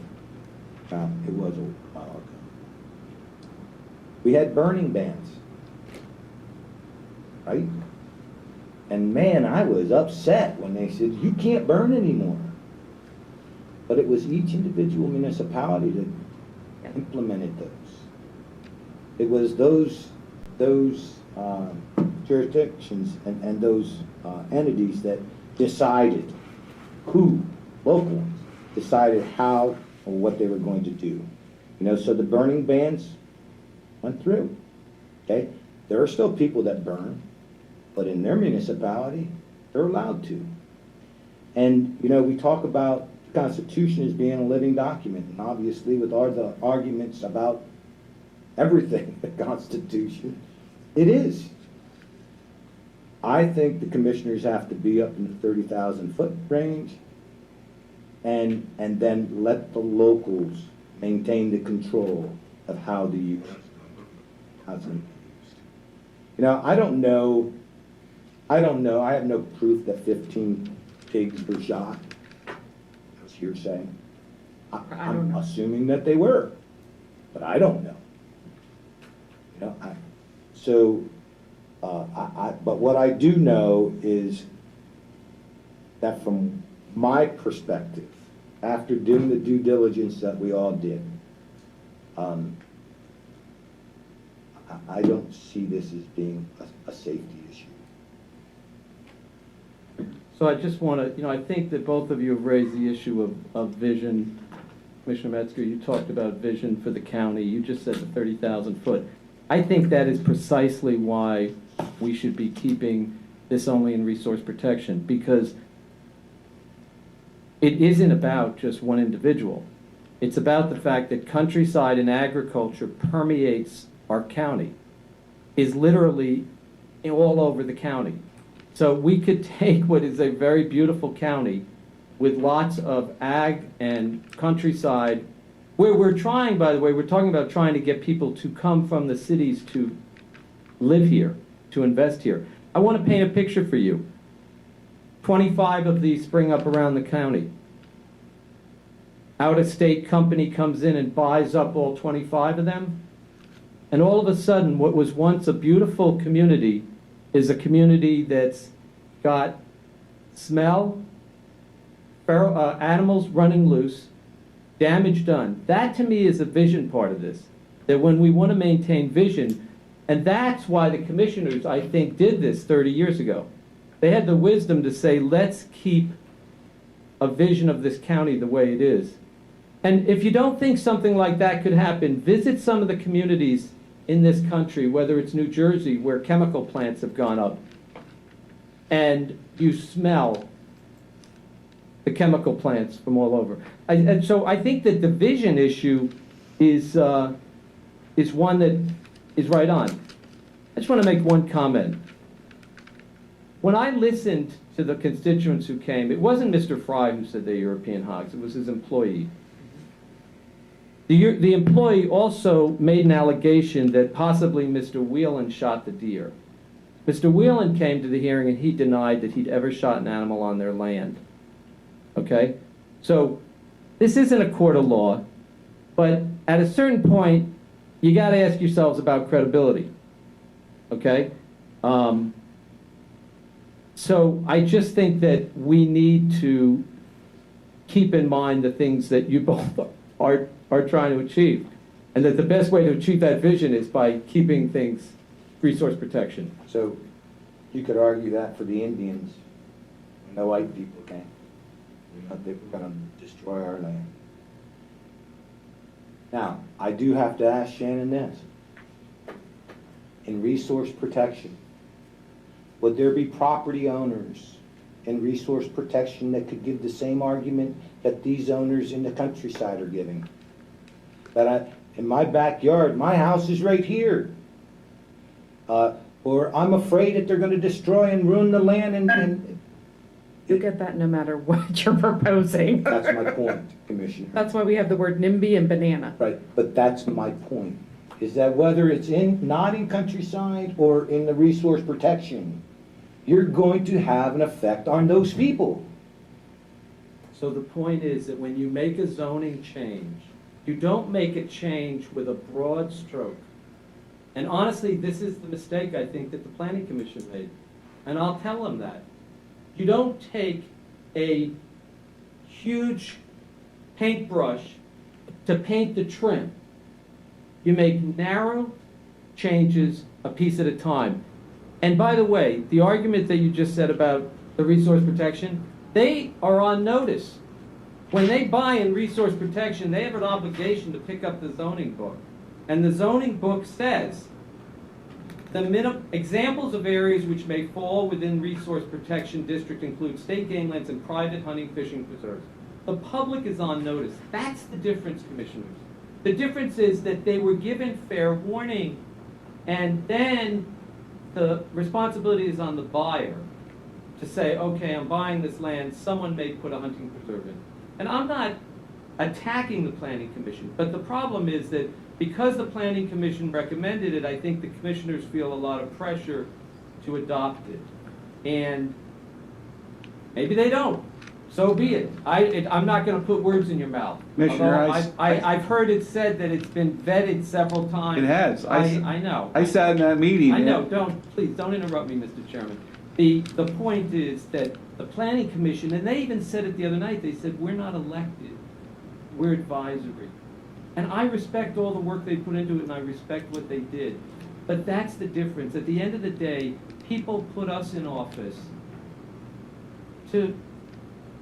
it was a while ago, we had burning bans, right? And man, I was upset when they said, you can't burn anymore. But it was each individual municipality that implemented those. It was those jurisdictions and those entities that decided local ones, decided how or what they were going to do. You know, so the burning bans went through, okay? There are still people that burn, but in their municipality, they're allowed to. And, you know, we talk about the Constitution as being a living document, and obviously with all the arguments about everything, the Constitution, it is. I think the commissioners have to be up in the 30,000 foot range and then let the locals maintain the control of how to use it. How's it used? You know, I don't know, I have no proof that 15 pigs were shot. That's hearsay. I'm assuming that they were, but I don't know. You know, but what I do know is that from my perspective, after doing the due diligence that we all did, I don't see this as being a safety issue. So I just want to, you know, I think that both of you have raised the issue of vision. Commissioner Metzger, you talked about vision for the county. You just said the 30,000 foot. I think that is precisely why we should be keeping this only in resource protection, because it isn't about just one individual. It's about the fact that countryside and agriculture permeates our county, is literally all over the county. So we could take what is a very beautiful county with lots of ag and countryside, where we're trying, by the way, we're talking about trying to get people to come from the cities to live here, to invest here. I want to paint a picture for you. 25 of these spring up around the county. Out-of-state company comes in and buys up all 25 of them. And all of a sudden, what was once a beautiful community is a community that's got smell, feral, animals running loose, damage done. That to me is a vision part of this. That when we want to maintain vision, and that's why the commissioners, I think, did this 30 years ago. They had the wisdom to say, let's keep a vision of this county the way it is. And if you don't think something like that could happen, visit some of the communities in this country, whether it's New Jersey, where chemical plants have gone up, and you smell the chemical plants from all over. And so I think that the vision issue is one that is right on. I just want to make one comment. When I listened to the constituents who came, it wasn't Mr. Fry who said they're European hogs, it was his employee. The employee also made an allegation that possibly Mr. Whelan shot the deer. Mr. Whelan came to the hearing and he denied that he'd ever shot an animal on their land. Okay? So this isn't a court of law, but at a certain point, you got to ask yourselves about credibility. Okay? So I just think that we need to keep in mind the things that you both are trying to achieve. And that the best way to achieve that vision is by keeping things resource protection. So you could argue that for the Indians, when the white people came. You know, they were going to destroy our land. Now, I do have to ask Shannon this. In resource protection, would there be property owners in resource protection that could give the same argument that these owners in the countryside are giving? That in my backyard, my house is right here. Or I'm afraid that they're going to destroy and ruin the land and You get that no matter what you're proposing. that's my point, Commissioner. That's why we have the word NIMBY and banana. Right, but that's my point, is that whether it's not in countryside or in the resource protection, you're going to have an effect on those people. So the point is that when you make a zoning change, you don't make a change with a broad stroke. And honestly, this is the mistake I think that the Planning Commission made. And I'll tell them that. You don't take a huge paintbrush to paint the trim. You make narrow changes a piece at a time. And by the way, the argument that you just said about the resource protection, they are on notice. When they buy in resource protection, they have an obligation to pick up the zoning book. And the zoning book says the examples of areas which may fall within resource protection district include state game lands and private hunting, fishing preserves. The public is on notice. That's the difference, commissioners. The difference is that they were given fair warning, and then the responsibility is on the buyer to say, okay, I'm buying this land, someone may put a hunting preserve in. And I'm not attacking the Planning Commission, but the problem is that because the Planning Commission recommended it, I think the commissioners feel a lot of pressure to adopt it. And maybe they don't. So be it. I'm not going to put words in your mouth. Commissioner, I've heard it said that it's been vetted several times. It has. I know. I sat in that meeting. I know. Please don't interrupt me, Mr. Chairman. The point is that the Planning Commission, and they even said it the other night, they said, we're not elected, we're advisory. And I respect all the work they put into it, and I respect what they did. But that's the difference. At the end of the day, people put us in office to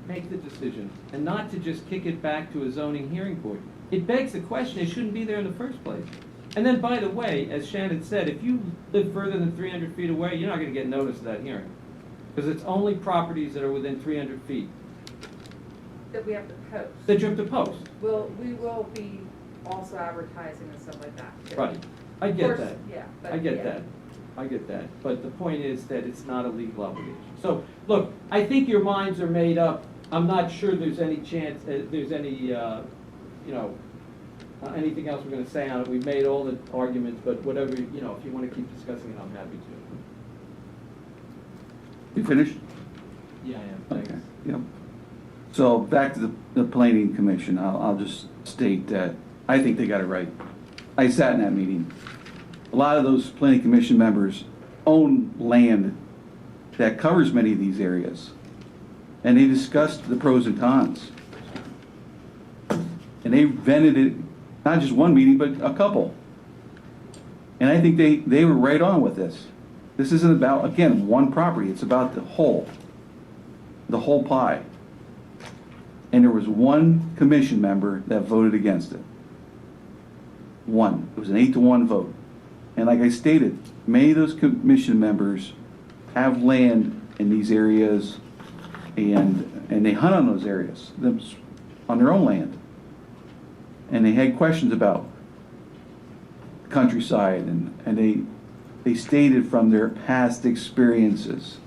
make the decision, and not to just kick it back to a zoning hearing board. It begs the question, it shouldn't be there in the first place. And then, by the way, as Shannon said, if you live further than 300 feet away, you're not going to get notice of that hearing. Because it's only properties that are within 300 feet That we have to post. that you have to post. We will be also advertising and stuff like that, too. Right. I Of get course, that. yeah, but I get yeah. that. I get that. But the point is that it's not a legal obligation. So, look, I think your minds are made up. I'm not sure there's any chance, there's any, anything else we're going to say on it. We've made all the arguments, but whatever, if you want to keep discussing it, I'm happy to. You finished? Yeah, I am. Thanks. Okay. Yep. So back to the Planning Commission, I'll just state that I think they got it right. I sat in that meeting. A lot of those Planning Commission members own land that covers many of these areas. And they discussed the pros and cons. And they vented it, not just one meeting, but a couple. And I think they were right on with this. This isn't about, again, one property. It's about the whole pie. And there was one commission member that voted against it. One. It was an 8-1 vote. And like I stated, many of those commission members have land in these areas, and they hunt on those areas, on their own land. And they had questions about the countryside, and they stated from their past experiences.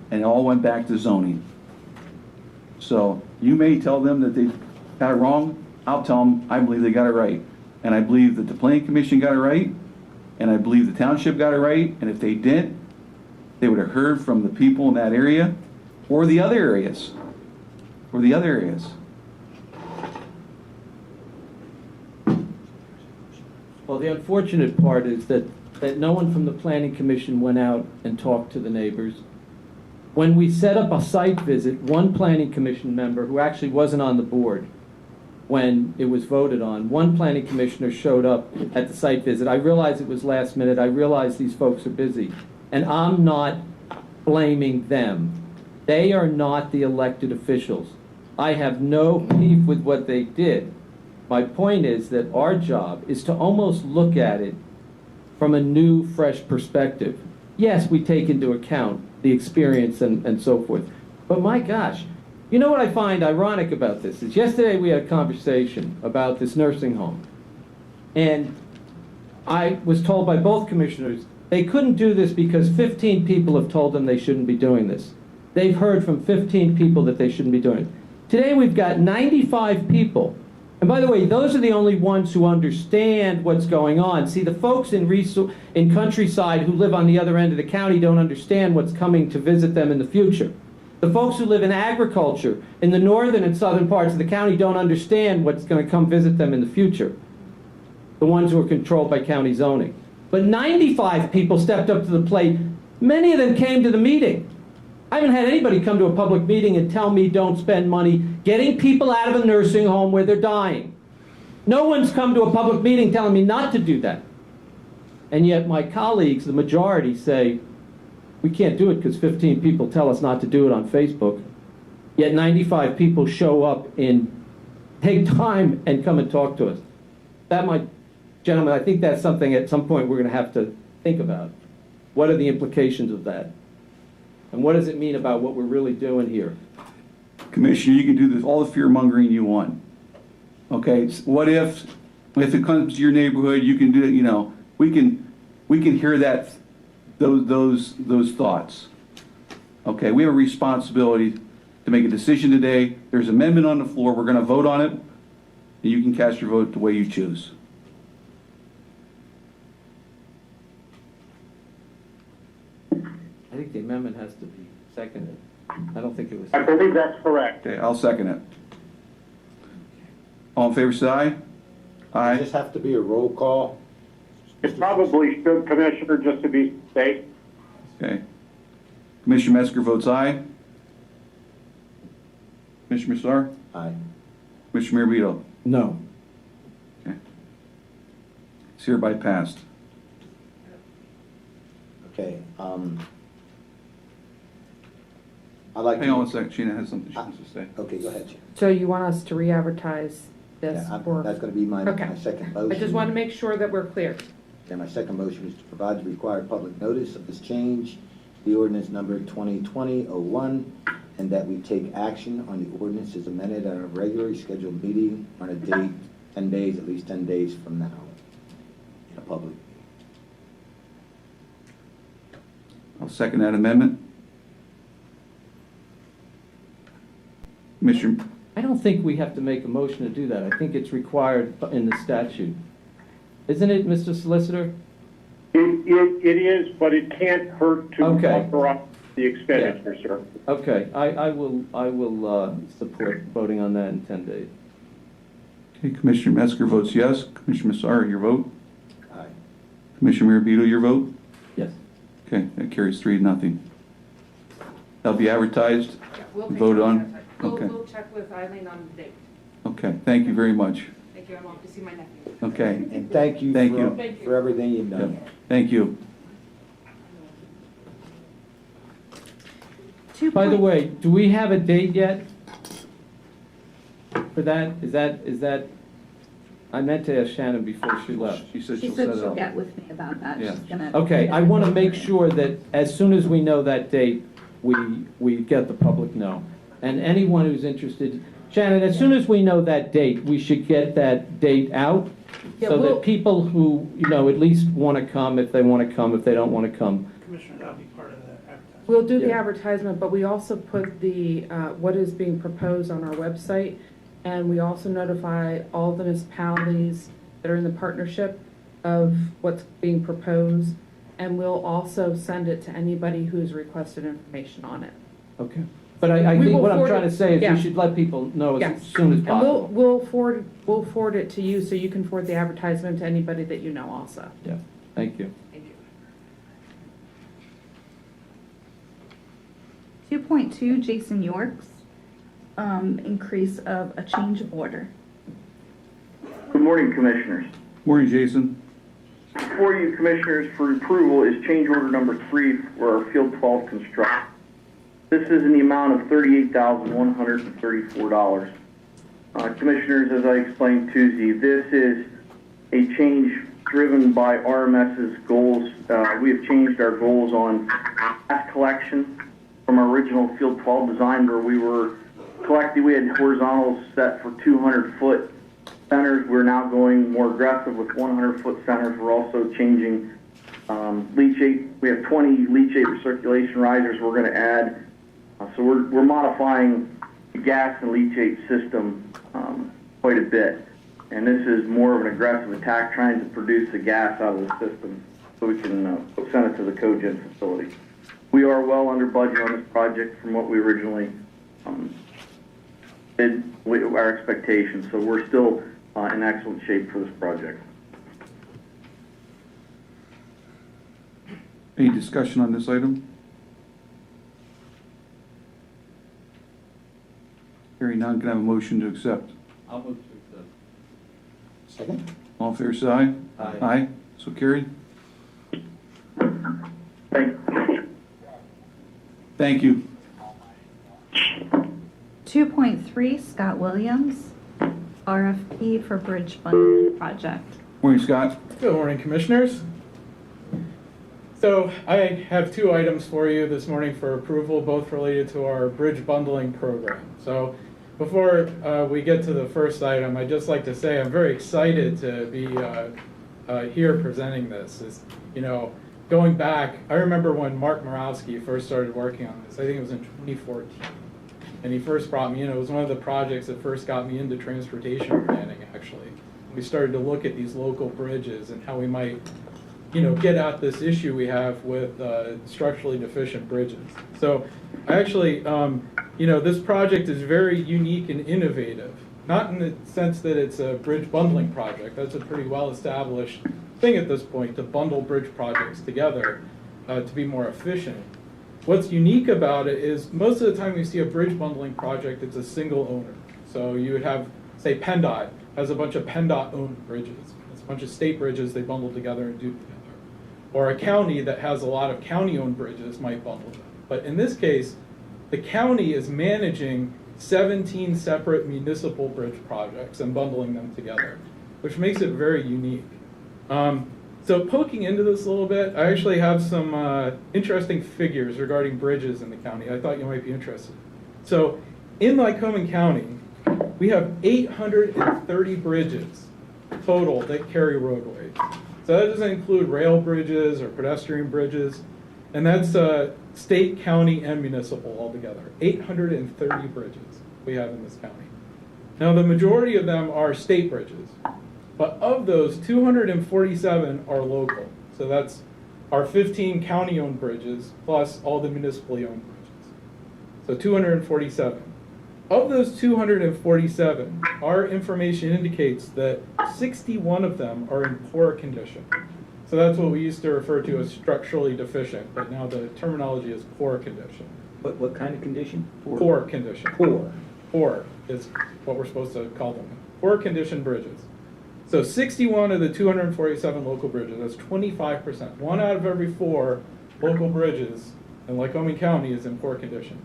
And it all went back to zoning. So you may tell them that they got it wrong. I'll tell them I believe they got it right. And I believe that the Planning Commission got it right. And I believe the township got it right. And if they didn't, they would have heard from the people in that area or the other areas. Or the other areas. Well, the unfortunate part is that no one from the Planning Commission went out and talked to the neighbors. When we set up a site visit, one Planning Commission member, who actually wasn't on the board when it was voted on, one Planning Commissioner showed up at the site visit. I realize it was last minute. I realize these folks are busy. And I'm not blaming them. They are not the elected officials. I have no beef with what they did. My point is that our job is to almost look at it from a new, fresh perspective. Yes, we take into account the experience and so forth. But my gosh, you know what I find ironic about this is yesterday we had a conversation about this nursing home. And I was told by both commissioners they couldn't do this because 15 people have told them they shouldn't be doing this. They've heard from 15 people that they shouldn't be doing it. Today we've got 95 people. And by the way, those are the only ones who understand what's going on. See, the folks in countryside who live on the other end of the county don't understand what's coming to visit them in the future. The folks who live in agriculture in the northern and southern parts of the county don't understand what's going to come visit them in the future. The ones who are controlled by county zoning. But 95 people stepped up to the plate. Many of them came to the meeting. I haven't had anybody come to a public meeting and tell me don't spend money getting people out of a nursing home where they're dying. No one's come to a public meeting telling me not to do that. And yet my colleagues, the majority, say, we can't do it because 15 people tell us not to do it on Facebook. Yet 95 people show up and take time and come and talk to us. Gentlemen, I think that's something at some point we're going to have to think about. What are the implications of that? And what does it mean about what we're really doing here? Commissioner, you can do this, all the fear mongering you want. Okay, what if it comes to your neighborhood, you can do it, you know, we can hear those thoughts. Okay, we have a responsibility to make a decision today. There's an amendment on the floor, we're gonna vote on it, and you can cast your vote the way you choose. I think the amendment has to be seconded. I don't think it was. I believe that's correct. Okay, I'll second it. All in favor, say aye. Aye. Does this have to be a roll call? It probably should, Commissioner, just to be safe. Okay. Commissioner Metzger votes aye. Commissioner Massar? Aye. Commissioner Mirabito? No. Okay. It's hereby passed. Okay, I'd like to... Hang on one second, Sheena has something she wants to say. Okay, go ahead, Jim. So you want us to re-advertise this Yeah, for? that's going to be my Okay. second motion. I just want to make sure that we're clear. Okay, my second motion is to provide the required public notice of this change, the ordinance number 2020-01, and that we take action on the ordinance as amended at a regularly scheduled meeting on a date 10 days, at least 10 days from now, in a public. I'll second that amendment. Commissioner, I don't think we have to make a motion to do that. I think it's required in the statute. Isn't it, Mr. Solicitor? It is, but it can't hurt to Okay. authorize the expenditure, sir. Okay, I will support voting on that in 10 days. okay, Commissioner Metzger votes yes. Commissioner Massar, your vote. Aye. Commissioner Mirabito, your vote. Yes. Okay, that carries 3-0. That'll be advertised? Yeah, we'll take Vote it on? outside. Okay. We'll check with Eileen on the date. Okay, thank you very much. Thank you, I'm off to see my nephew. Okay, And thank you Thank for, you. for everything you've done. thank you. By the way, do we have a date yet for that? Is that, I meant to ask Shannon before she left. She said She she'll set said it she'll up. get with me about that. Yeah. She's gonna. Okay, I want to make sure that as soon as we know that date, we get the public know. And anyone who's interested, Shannon, as soon as we know that date, we should get that date out Yeah, so we'll- that people who, at least want to come, if they want to come, if they don't want to come. Commissioner, that'll be part of the advertising. We'll do the Yeah. advertisement, but we also put the, what is being proposed on our website. And we also notify all the municipalities that are in the partnership of what's being proposed. And we'll also send it to anybody who's requested information on it. Okay. But I We think will what I'm forward trying to it- say is yeah. we should let people know as Yes. soon as And possible. we'll forward it to you so you can forward the advertisement to anybody that you know also. Yeah, thank you. Thank you. 2.2, Jason York's, increase of a change of order. Good morning, Commissioners. Morning, Jason. Before you, Commissioners, for approval is change order number 3 for our Field 12 construction. This is in the amount of $38,134. Commissioners, as I explained Tuesday, this is a change driven by RMS's goals. We have changed our goals on gas collection from our original Field 12 design where we were collecting, we had horizontals set for 200-foot centers. We're now going more aggressive with 100-foot centers. We're also changing leachate. We have 20 leachate recirculation risers we're going to add. So we're modifying the gas and leachate system quite a bit. And this is more of an aggressive attack trying to produce the gas out of the system so we can send it to the cogen facility. We are well under budget on this project from what we originally did with our expectations. So we're still in excellent shape for this project. Any discussion on this item? Hearing none, can I have a motion to accept? I'll move to accept. Second? All fair side? Aye. Aye, so carried. Thank you. Thank you. 2.3, Scott Williams, RFP for bridge bundling project. Morning, Scott. Good morning, Commissioners. So I have 2 items for you this morning for approval, both related to our bridge bundling program. So before we get to the first item, I'd just like to say I'm very excited to be here presenting this. Going back, I remember when Mark Morawski first started working on this. I think it was in 2014. And he first brought me in. It was one of the projects that first got me into transportation planning, actually. We started to look at these local bridges and how we might, get at this issue we have with structurally deficient bridges. So actually, this project is very unique and innovative. Not in the sense that it's a bridge bundling project. That's a pretty well-established thing at this point, to bundle bridge projects together to be more efficient. What's unique about it is most of the time we see a bridge bundling project, it's a single owner. So you would have, say, PennDOT has a bunch of PennDOT-owned bridges. It's a bunch of state bridges they bundle together and do together. Or a county that has a lot of county-owned bridges might bundle them. But in this case, the county is managing 17 separate municipal bridge projects and bundling them together, which makes it very unique. So poking into this a little bit, I actually have some interesting figures regarding bridges in the county. I thought you might be interested. So in Lycoming County, we have 830 bridges total that carry roadways. So that doesn't include rail bridges or pedestrian bridges. And that's state, county, and municipal altogether. 830 bridges we have in this county. Now the majority of them are state bridges. But of those, 247 are local. So that's our 15 county-owned bridges plus all the municipally owned bridges. So 247. Of those 247, our information indicates that 61 of them are in poor condition. So that's what we used to refer to as structurally deficient, but now the terminology is poor condition. What kind of condition? Poor condition. Poor. Poor is what we're supposed to call them. Poor condition bridges. So 61 of the 247 local bridges, that's 25%. 1 out of every 4 local bridges in Lycoming County is in poor condition.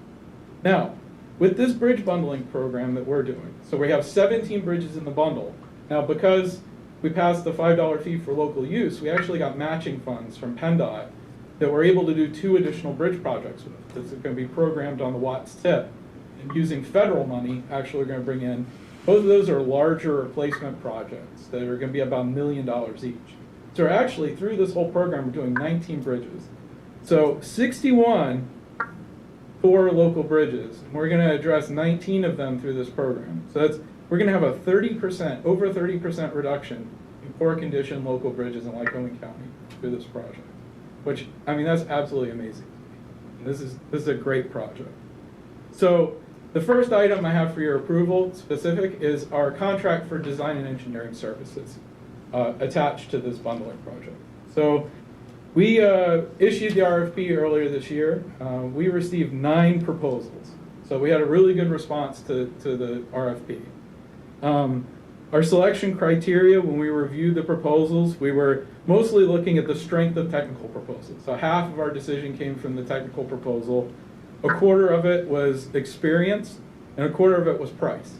Now, with this bridge bundling program that we're doing, so we have 17 bridges in the bundle. Now, because we passed the $5 fee for local use, we actually got matching funds from PennDOT that we're able to do 2 additional bridge projects with. That's going to be programmed on the Watts tip. And using federal money, actually we're going to bring in, both of those are larger replacement projects that are going to be about $1 million each. So we're actually, through this whole program, we're doing 19 bridges. So 61 4 local bridges. And we're going to address 19 of them through this program. So that's, we're going to have a 30%, over 30% reduction in poor condition local bridges in Lycoming County through this project. Which, I mean, that's absolutely amazing. This is a great project. So the first item I have for your approval specific is our contract for design and engineering services attached to this bundling project. So we issued the RFP earlier this year. We received 9 proposals. So we had a really good response to the RFP. Our selection criteria, when we reviewed the proposals, we were mostly looking at the strength of technical proposals. So half of our decision came from the technical proposal. A quarter of it was experience, and a quarter of it was price.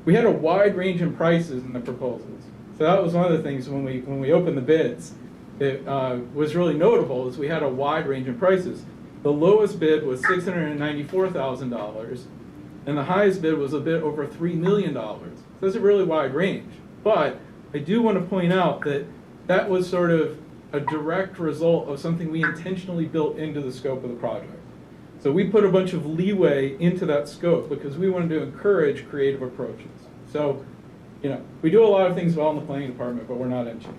We had a wide range in prices in the proposals. So that was one of the things when we opened the bids. It was really notable is we had a wide range in prices. The lowest bid was $694,000, and the highest bid was a bit over $3 million. So that's a really wide range. But I do want to point out that that was sort of a direct result of something we intentionally built into the scope of the project. So we put a bunch of leeway into that scope because we wanted to encourage creative approaches. So, you know, we do a lot of things well in the planning department, but we're not engineers.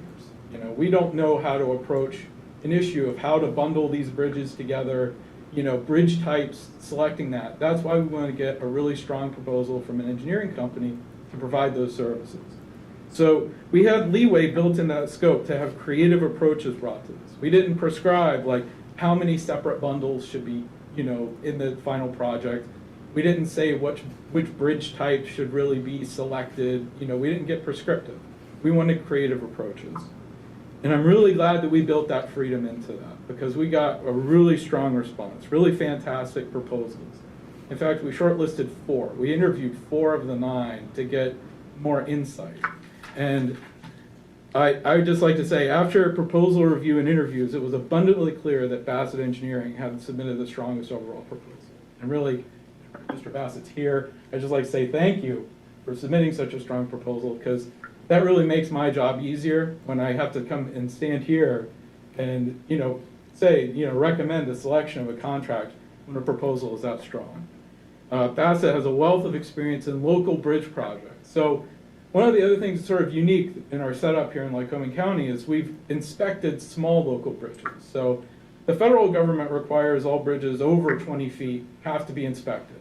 You know, we don't know how to approach an issue of how to bundle these bridges together, you know, bridge types, selecting that. That's why we want to get a really strong proposal from an engineering company to provide those services. So we had leeway built in that scope to have creative approaches brought to this. We didn't prescribe like how many separate bundles should be, you know, in the final project. We didn't say which bridge type should really be selected. You know, we didn't get prescriptive. We wanted creative approaches. And I'm really glad that we built that freedom into that because we got a really strong response, really fantastic proposals. In fact, we shortlisted 4. We interviewed 4 of the 9 to get more insight. And I would just like to say, after proposal review and interviews, it was abundantly clear that Bassett Engineering had submitted the strongest overall proposal. And really, Mr. Bassett's here. I'd just like to say thank you for submitting such a strong proposal because that really makes my job easier when I have to come and stand here and, you know, say, you know, recommend the selection of a contract when a proposal is that strong. Bassett has a wealth of experience in local bridge projects. So one of the other things that's sort of unique in our setup here in Lycoming County is we've inspected small local bridges. So the federal government requires all bridges over 20 feet have to be inspected.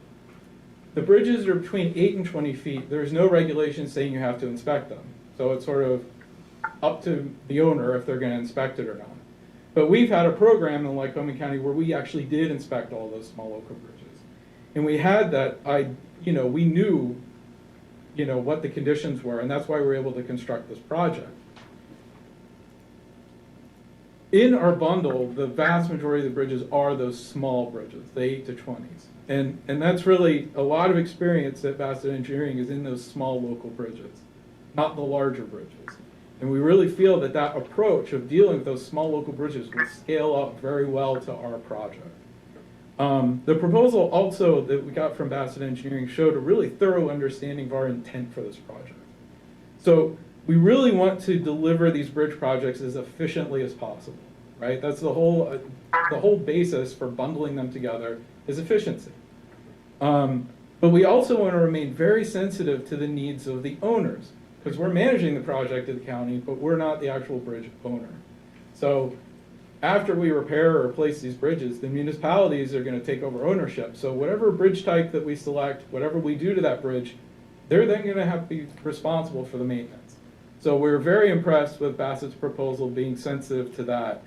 The bridges that are between 8 and 20 feet, there's no regulation saying you have to inspect them. So it's sort of up to the owner if they're going to inspect it or not. But we've had a program in Lycoming County where we actually did inspect all those small local bridges. And we had that, we knew, you know, what the conditions were, and that's why we were able to construct this project. In our bundle, the vast majority of the bridges are those small bridges, the 8 to 20s. And that's really a lot of experience that Bassett Engineering is in those small local bridges, not the larger bridges. And we really feel that that approach of dealing with those small local bridges will scale up very well to our project. The proposal also that we got from Bassett Engineering showed a really thorough understanding of our intent for this project. So we really want to deliver these bridge projects as efficiently as possible, right? That's the whole basis for bundling them together is efficiency. But we also want to remain very sensitive to the needs of the owners because we're managing the project at the county, but we're not the actual bridge owner. So after we repair or replace these bridges, the municipalities are going to take over ownership. So whatever bridge type that we select, whatever we do to that bridge, they're then going to have to be responsible for the maintenance. So we're very impressed with Bassett's proposal being sensitive to that.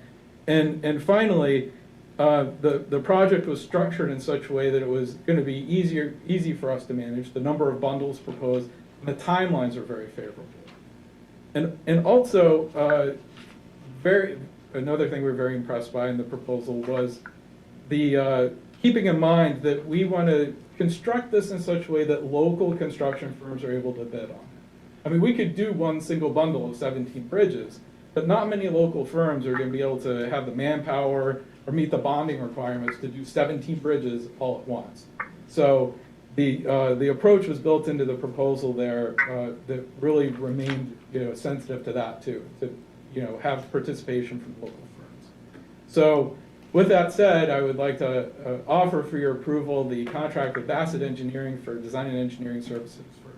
And finally, the project was structured in such a way that it was going to be easy for us to manage. The number of bundles proposed, and the timelines are very favorable. And also, another thing we're very impressed by in the proposal was the keeping in mind that we want to construct this in such a way that local construction firms are able to bid on. I mean, we could do one single bundle of 17 bridges, but not many local firms are going to be able to have the manpower or meet the bonding requirements to do 17 bridges all at once. So the approach was built into the proposal there that really remained sensitive to that too, to have participation from local firms. So with that said, I would like to offer for your approval the contract with Bassett Engineering for design and engineering services for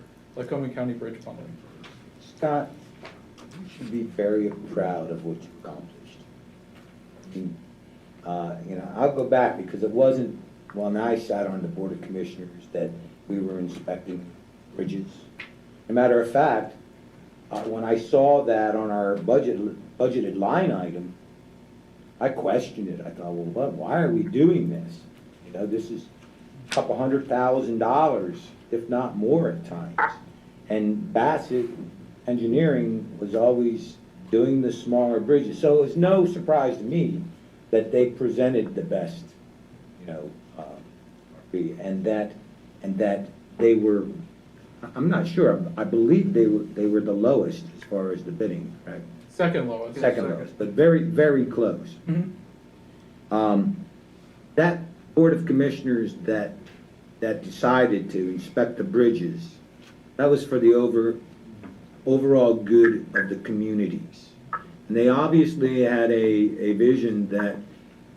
Lycoming County Bridge bundling. Scott, you should be very proud of what you accomplished. I'll go back because it wasn't when I sat on the Board of Commissioners that we were inspecting bridges. As a matter of fact, when I saw that on our budgeted line item, I questioned it. I thought, well, why are we doing this? This is a couple $100,000, if not more at times. And Bassett Engineering was always doing the smaller bridges. So it was no surprise to me that they presented the best, and that they were, I'm not sure, I believe they were the lowest as far as the bidding, right? Second lowest. Second lowest, but very, very close. Mm-hmm. That Board of Commissioners that decided to inspect the bridges, that was for the overall good of the communities. And they obviously had a vision that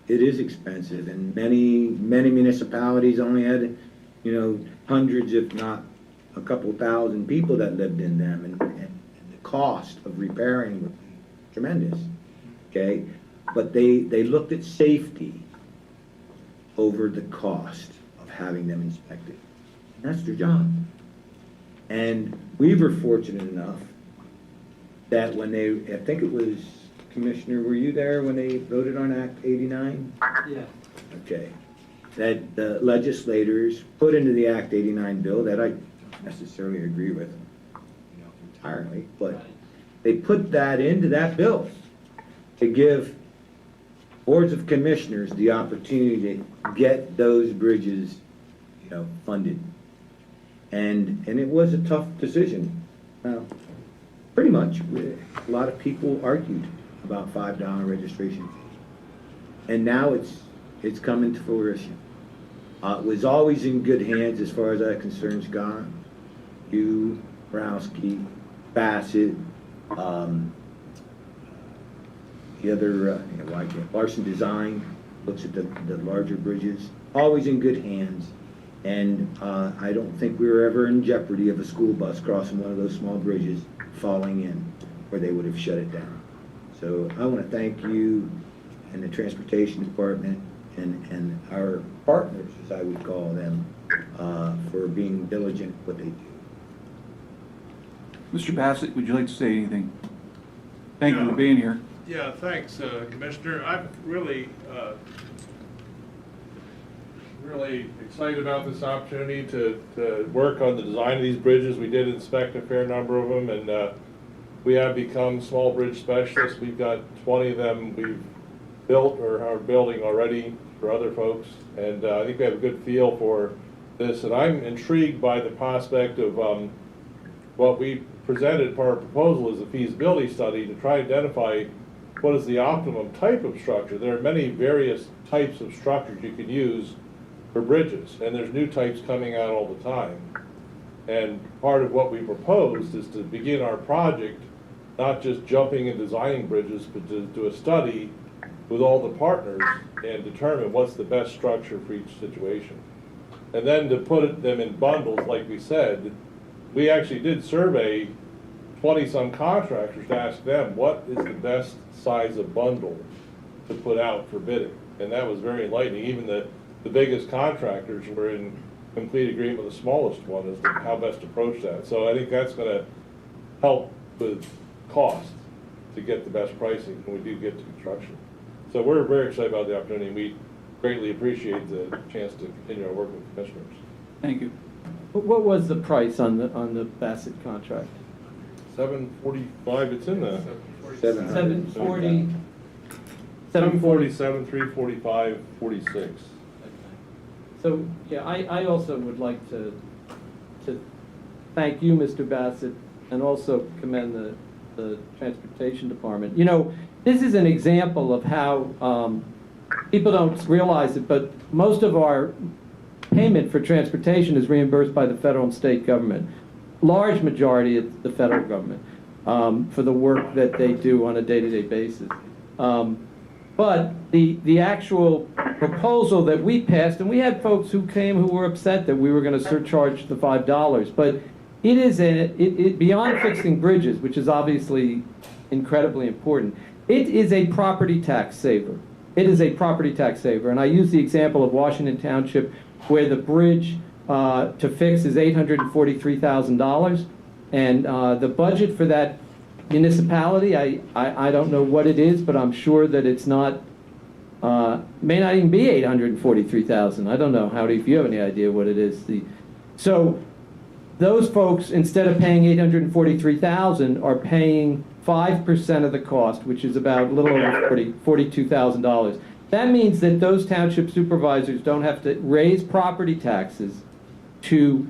it is expensive, and many municipalities only had, hundreds, if not a couple thousand people that lived in them, and the cost of repairing would be tremendous. Okay, but they looked at safety over the cost of having them inspected. And that's their job. And we were fortunate enough that when I think it was, Commissioner, were you there when they voted on Act 89? Yeah. Okay. That the legislators put into the Act 89 bill that I don't necessarily agree with entirely, but they put that into that bill to give boards of commissioners the opportunity to get those bridges, funded. And it was a tough decision. Pretty much, a lot of people argued about $5 registration fees. And now it's coming to fruition. It was always in good hands as far as that concerns, Scott. You, Browski, Bassett, the other, Larson Design looks at the larger bridges. Always in good hands. And I don't think we were ever in jeopardy of a school bus crossing one of those small bridges falling in, where they would have shut it down. So I want to thank you and the Transportation Department and our partners, as I would call them, for being diligent what they do. Mr. Bassett, would you like to say anything? Thank you for being here. Yeah, thanks, Commissioner. I'm really excited about this opportunity to work on the design of these bridges. We did inspect a fair number of them, and we have become small bridge specialists. We've got 20 of them we've built or are building already for other folks, and I think we have a good feel for this. And I'm intrigued by the prospect of what we presented for our proposal as a feasibility study to try to identify what is the optimum type of structure. There are many various types of structures you can use for bridges, and there's new types coming out all the time. And part of what we proposed is to begin our project not just jumping and designing bridges, but to do a study with all the partners and determine what's the best structure for each situation. And then to put them in bundles, like we said, we actually did survey 20-some contractors to ask them what is the best size of bundle to put out for bidding. And that was very enlightening. Even the biggest contractors were in complete agreement with the smallest one as to how best to approach that. So I think that's going to help with cost to get the best pricing when we do get to construction. So we're very excited about the opportunity, and we greatly appreciate the chance to continue our work with commissioners. Thank you. What was the price on the Bassett contract? $745, it's in the. 740. 747, 345, 46. So, yeah, I also would like to thank you, Mr. Bassett, and also commend the Transportation Department. You know, this is an example of how people don't realize it, but most of our payment for transportation is reimbursed by the federal and state government. Large majority of the federal government for the work that they do on a day-to-day basis. But the actual proposal that we passed, and we had folks who came who were upset that we were going to surcharge the $5, but it is beyond fixing bridges, which is obviously incredibly important. It is a property tax saver. It is a property tax saver, and I use the example of Washington Township, where the bridge to fix is $843,000, and the budget for that municipality, I don't know what it is, but I'm sure that it's not, may not even be $843,000. I don't know, Howdy, if you have any idea what it is. So those folks, instead of paying $843,000, are paying 5% of the cost, which is about a little over $42,000. That means that those township supervisors don't have to raise property taxes to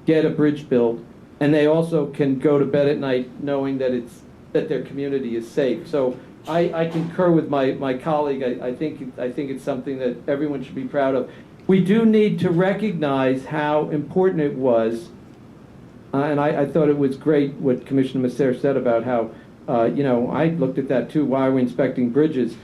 get a bridge built, and they also can go to bed at night knowing that their community is safe. So I concur with my colleague. I think it's something that everyone should be proud of. We do need to recognize how important it was, and I thought it was great what Commissioner Messer said about how, I looked at that too. Why are we inspecting bridges?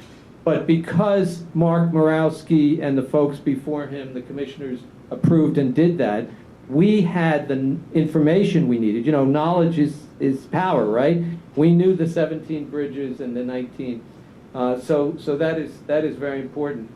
But because Mark Morawski and the folks before him, the commissioners, approved and did that, we had the information we needed. Knowledge is power, right? We knew the 17 bridges and the 19. So that is very important.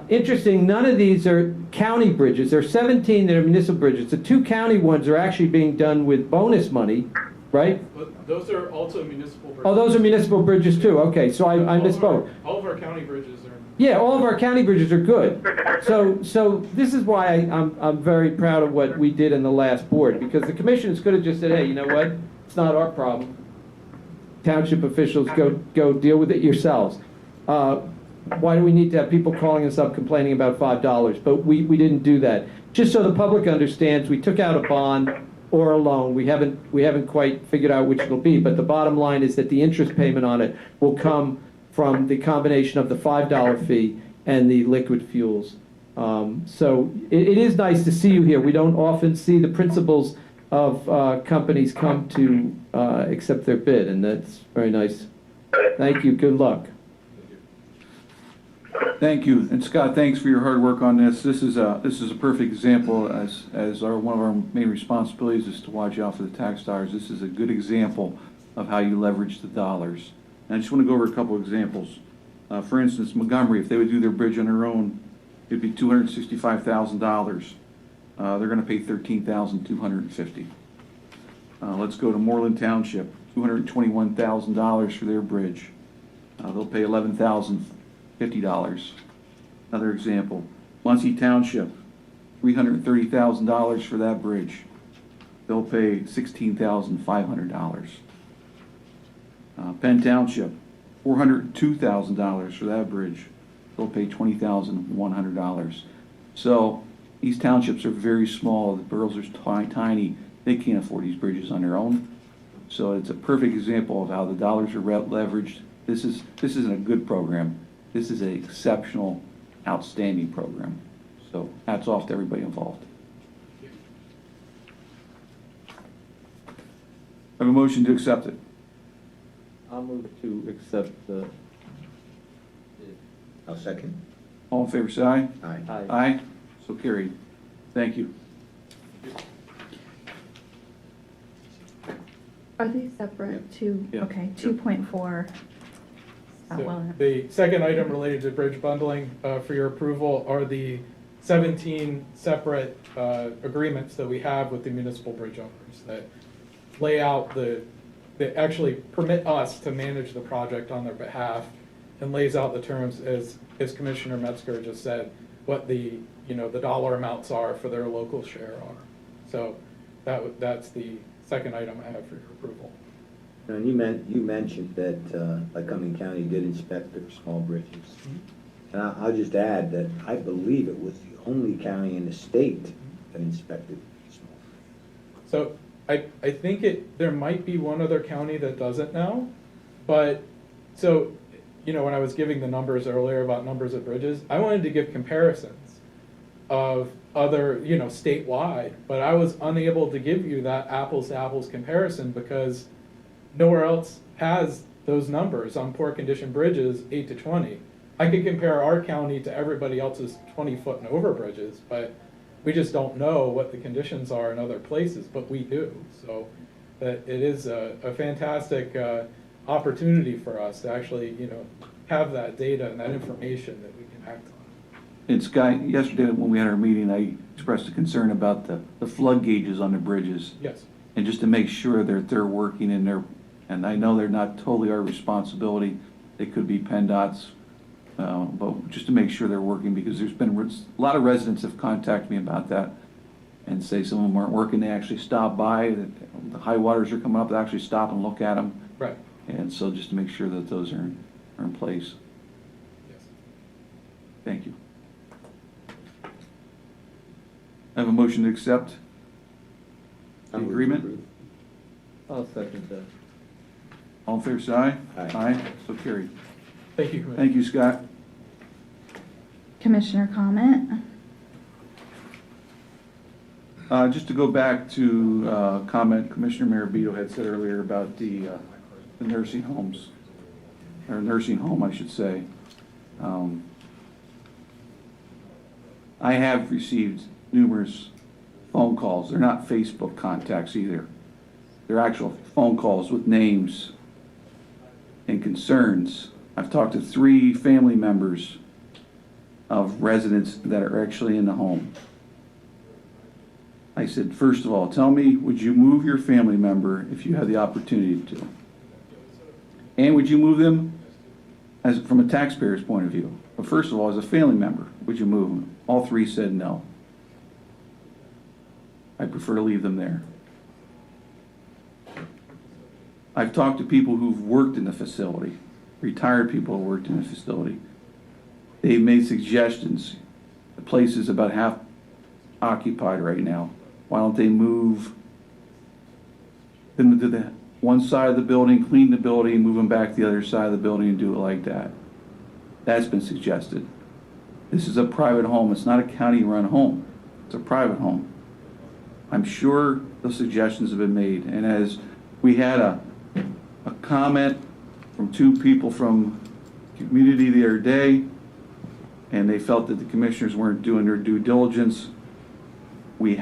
Interesting, none of these are county bridges. There are 17 that are municipal bridges. The 2 county ones are actually being done with bonus money, right? But those are also municipal bridges. Oh, those are municipal bridges too. Okay, so I misspoke. All of our county bridges are. Yeah, all of our county bridges are good. So this is why I'm very proud of what we did in the last board, because the commissioners could have just said, hey, you know what? It's not our problem. Township officials, go deal with it yourselves. Why do we need to have people calling us up complaining about $5? But we didn't do that. Just so the public understands, we took out a bond or a loan. We haven't quite figured out which it'll be, but the bottom line is that the interest payment on it will come from the combination of the $5 fee and the liquid fuels. So it is nice to see you here. We don't often see the principals of companies come to accept their bid, and that's very nice. Thank you. Good luck. Thank you, and Scott, thanks for your hard work on this. This is a perfect example, as one of our main responsibilities is to watch out for the tax dollars. This is a good example of how you leverage the dollars. And I just want to go over a couple examples. For instance, Montgomery, if they would do their bridge on their own, it'd be $265,000. They're going to pay $13,250. Let's go to Moreland Township, $221,000 for their bridge. They'll pay $11,050. Another example, Muncie Township, $330,000 for that bridge. They'll pay $16,500. Penn Township, $402,000 for that bridge. They'll pay $20,100. So these townships are very small. The boroughs are tiny. They can't afford these bridges on their own. So it's a perfect example of how the dollars are leveraged. This isn't a good program. This is an exceptional, outstanding program. So hats off to everybody involved. I have a motion to accept it. I'll move to accept the. I'll second. All in favor, say aye. Aye. Aye. So carried. Thank you. Are these separate to, Yeah. okay, 2.4? So the second item related to bridge bundling for your approval are the 17 separate agreements that we have with the municipal bridge owners that lay out the they actually permit us to manage the project on their behalf and lays out the terms as Commissioner Metzger just said, what the dollar amounts are for their local share are. So that's the second item I have for your approval. And you mentioned that Lycoming County did inspect their small bridges. And I'll just add that I believe it was the only county in the state that inspected small. So I think there might be one other county that does it now, but so, when I was giving the numbers earlier about numbers of bridges, I wanted to give comparisons of other, statewide, but I was unable to give you that apples to apples comparison because nowhere else has those numbers on poor condition bridges, 8 to 20. I could compare our county to everybody else's 20-foot and over bridges, but we just don't know what the conditions are in other places, but we do. So that it is a fantastic opportunity for us to actually, have that data and that information that we can act on. And Scott, yesterday when we had our meeting, I expressed a concern about the flood gauges on the bridges. Yes. And just to make sure that they're working and I know they're not totally our responsibility. They could be PennDOT's, but just to make sure they're working, because there's been a lot of residents have contacted me about that and say some of them aren't working. They actually stop by, the high waters are coming up, they actually stop and look at them. Right. And so just to make sure that those are in place. Yes. Thank you. I have a motion to accept the agreement. I'll second that. All in favor, say aye. Aye. Aye, so carried. Thank you, Commissioner. Thank you, Scott. Commissioner comment? Just to go back to comment Commissioner Marabito had said earlier about the nursing homes, or nursing home, I should say. I have received numerous phone calls. They're not Facebook contacts either. They're actual phone calls with names and concerns. I've talked to 3 family members of residents that are actually in the home. I said, first of all, tell me, would you move your family member if you had the opportunity to? And would you move them from a taxpayer's point of view? But first of all, as a family member, would you move them? All 3 said no. I prefer to leave them there. I've talked to people who've worked in the facility, retired people who worked in the facility. They've made suggestions. The place is about half occupied right now. Why don't they move them to the one side of the building, clean the building, move them back to the other side of the building and do it like that? That's been suggested. This is a private home. It's not a county-run home. It's a private home. I'm sure those suggestions have been made. And as we had a comment from 2 people from community the other day, and they felt that the commissioners weren't doing their due diligence. We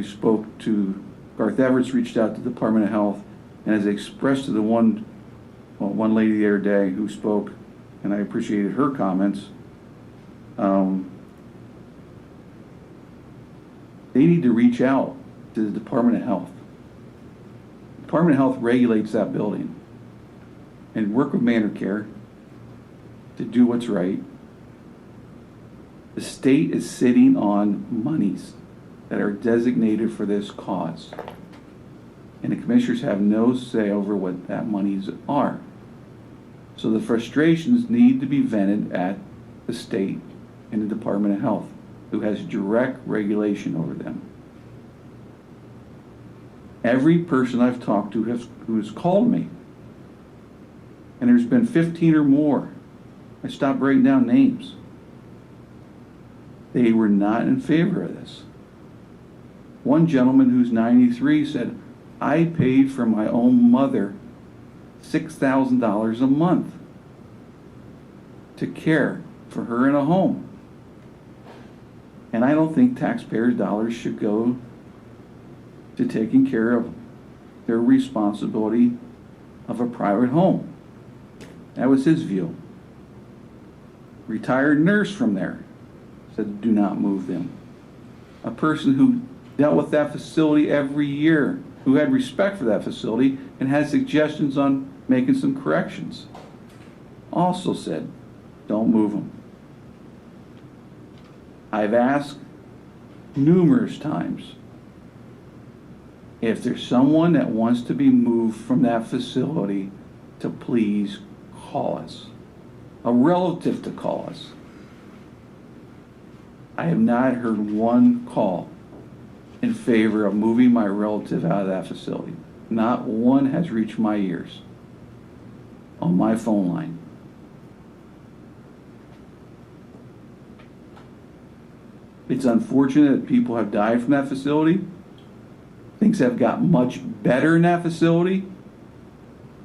spoke to Garth Everett's, reached out to the Department of Health, and as expressed to the one lady the other day who spoke, and I appreciated her comments, they need to reach out to the Department of Health. The Department of Health regulates that building and work with Manor Care to do what's right. The state is sitting on monies that are designated for this cause. And the commissioners have no say over what that monies are. So the frustrations need to be vented at the state and the Department of Health, who has direct regulation over them. Every person I've talked to who has called me, and there's been 15 or more, I stopped writing down names. They were not in favor of this. One gentleman who's 93 said, I paid for my own mother $6,000 a month to care for her in a home. And I don't think taxpayers' dollars should go to taking care of their responsibility of a private home. That was his view. Retired nurse from there said, do not move them. A person who dealt with that facility every year, who had respect for that facility and had suggestions on making some corrections. Also said, don't move them. I've asked numerous times if there's someone that wants to be moved from that facility to please call us. A relative to call us. I have not heard one call in favor of moving my relative out of that facility. Not one has reached my ears on my phone line. It's unfortunate that people have died from that facility. Things have got much better in that facility.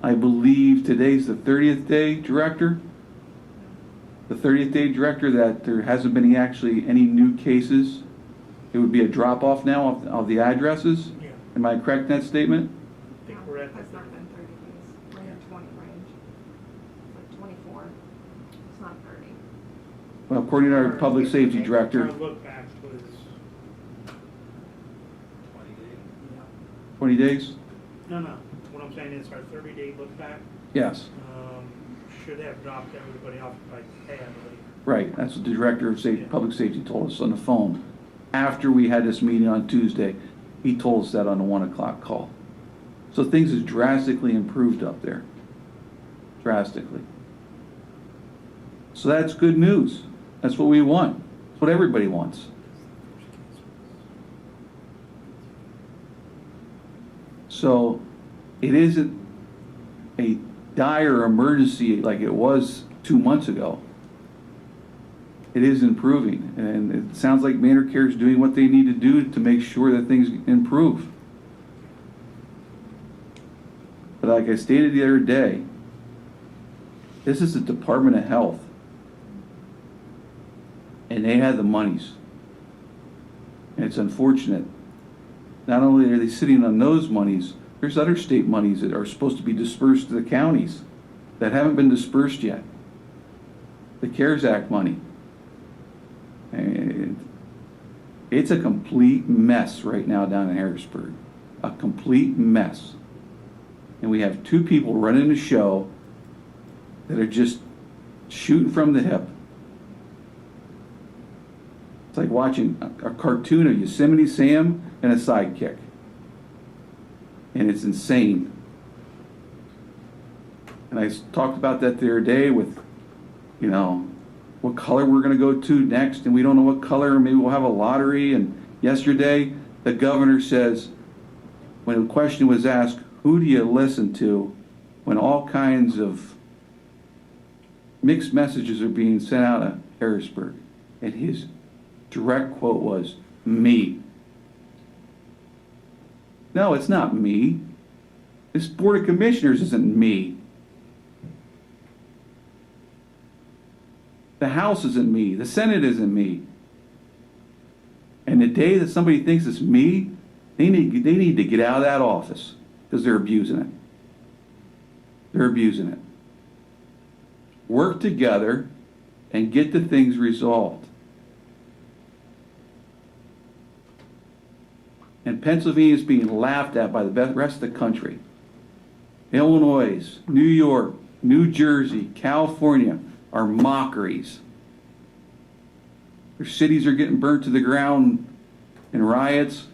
I believe today's the 30th day, Director. The 30th day, Director, that there hasn't been any new cases. It would be a drop-off now of the addresses. Yeah. Am I correct in that statement? I think we're at It's not been 30 days. We're in the 20 range. Like 24. It's not 30. Well, according to our Public Safety Director, Our look back was 20 days? No. What I'm saying is our 30-day look back Yes. should have dropped everybody off by pay, I believe. Right, that's what the Director of Public Safety told us on the phone. After we had this meeting on Tuesday, he told us that on the 1 o'clock call. So things have drastically improved up there. Drastically. So that's good news. That's what we want. That's what everybody wants. So it isn't a dire emergency like it was 2 months ago. It is improving, and it sounds like Manor Care is doing what they need to do to make sure that things improve. But like I stated the other day, this is the Department of Health, and they have the monies. And it's unfortunate. Not only are they sitting on those monies, there's other state monies that are supposed to be dispersed to the counties that haven't been dispersed yet. The CARES Act money. And it's a complete mess right now down in Harrisburg. A complete mess. And we have two people running the show that are just shooting from the hip. It's like watching a cartoon of Yosemite Sam and a sidekick. And it's insane. And I talked about that the other day with, what color we're going to go to next, and we don't know what color, maybe we'll have a lottery. And yesterday, the governor says, when the question was asked, who do you listen to when all kinds of mixed messages are being sent out of Harrisburg? And his direct quote was, me. No, it's not me. This Board of Commissioners isn't me. The House isn't me. The Senate isn't me. And the day that somebody thinks it's me, they need to get out of that office because they're abusing it. They're abusing it. Work together and get the things resolved. And Pennsylvania is being laughed at by the rest of the country. Illinois, New York, New Jersey, California are mockeries. Their cities are getting burnt to the ground in riots.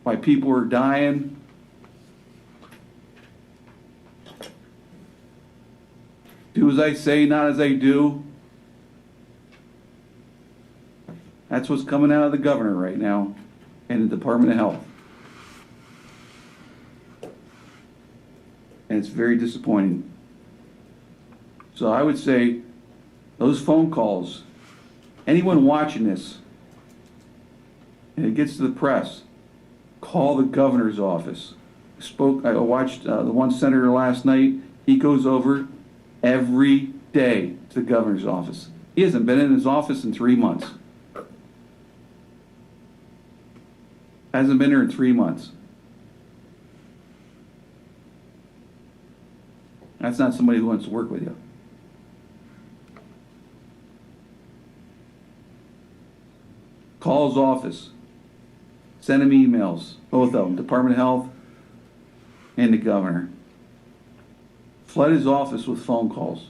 Why people are dying. Do as I say, not as I do. That's what's coming out of the governor right now and the Department of Health. And it's very disappointing. So I would say those phone calls, anyone watching this, and it gets to the press, call the governor's office. I watched the one senator last night. He goes over every day to the governor's office. He hasn't been in his office in 3 months. Hasn't been there in 3 months. That's not somebody who wants to work with you. Call his office. Send them emails, both of them, Department of Health and the governor. Flood his office with phone calls.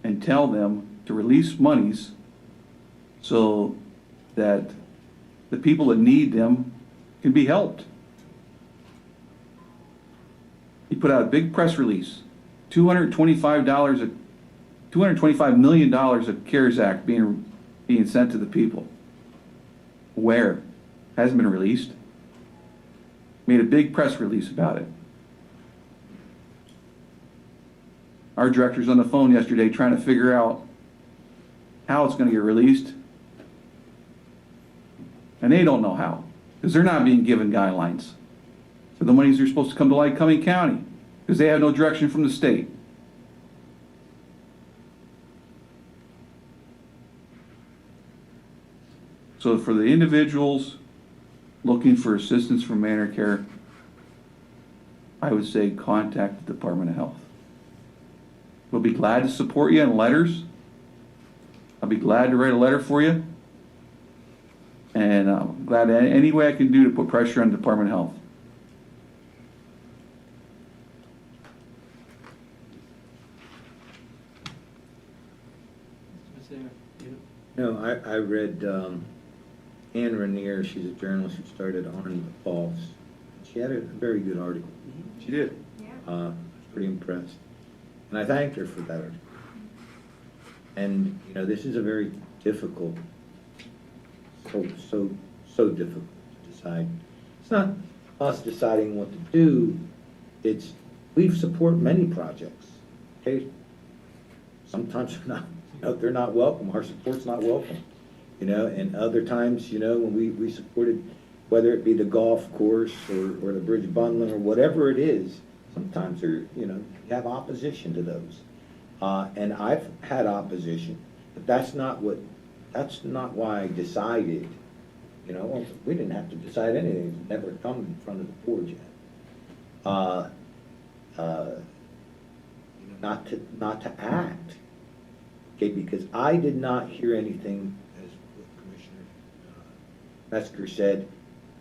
And tell them to release monies so that the people that need them can be helped. He put out a big press release, $225 million of CARES Act being sent to the people. Where? Hasn't been released. Made a big press release about it. Our director's on the phone yesterday trying to figure out how it's going to get released. And they don't know how, because they're not being given guidelines. So the monies are supposed to come to Lycoming County, because they have no direction from the state. So for the individuals looking for assistance from Manor Care, I would say contact the Department of Health. We'll be glad to support you in letters. I'll be glad to write a letter for you. And I'm glad any way I can do to put pressure on the Department of Health. No, I read Ann Rainier, she's a journalist who started on the Pulse. She had a very good article. She did. Yeah. Pretty impressed. And I thanked her for that article. And, you know, this is a very difficult, so difficult to decide. It's not us deciding what to do, it's, we support many projects, okay? Sometimes they're not welcome, our support's not welcome, you know, and other times, you know, when we supported, whether it be the golf course or the bridge bundling or whatever it is, sometimes there, you know, you have opposition to those. And I've had opposition, but that's not why I decided, you know, we didn't have to decide anything, it's never come in front of the board yet. You know, not to act, okay, because I did not hear anything, as what Commissioner Metzger said,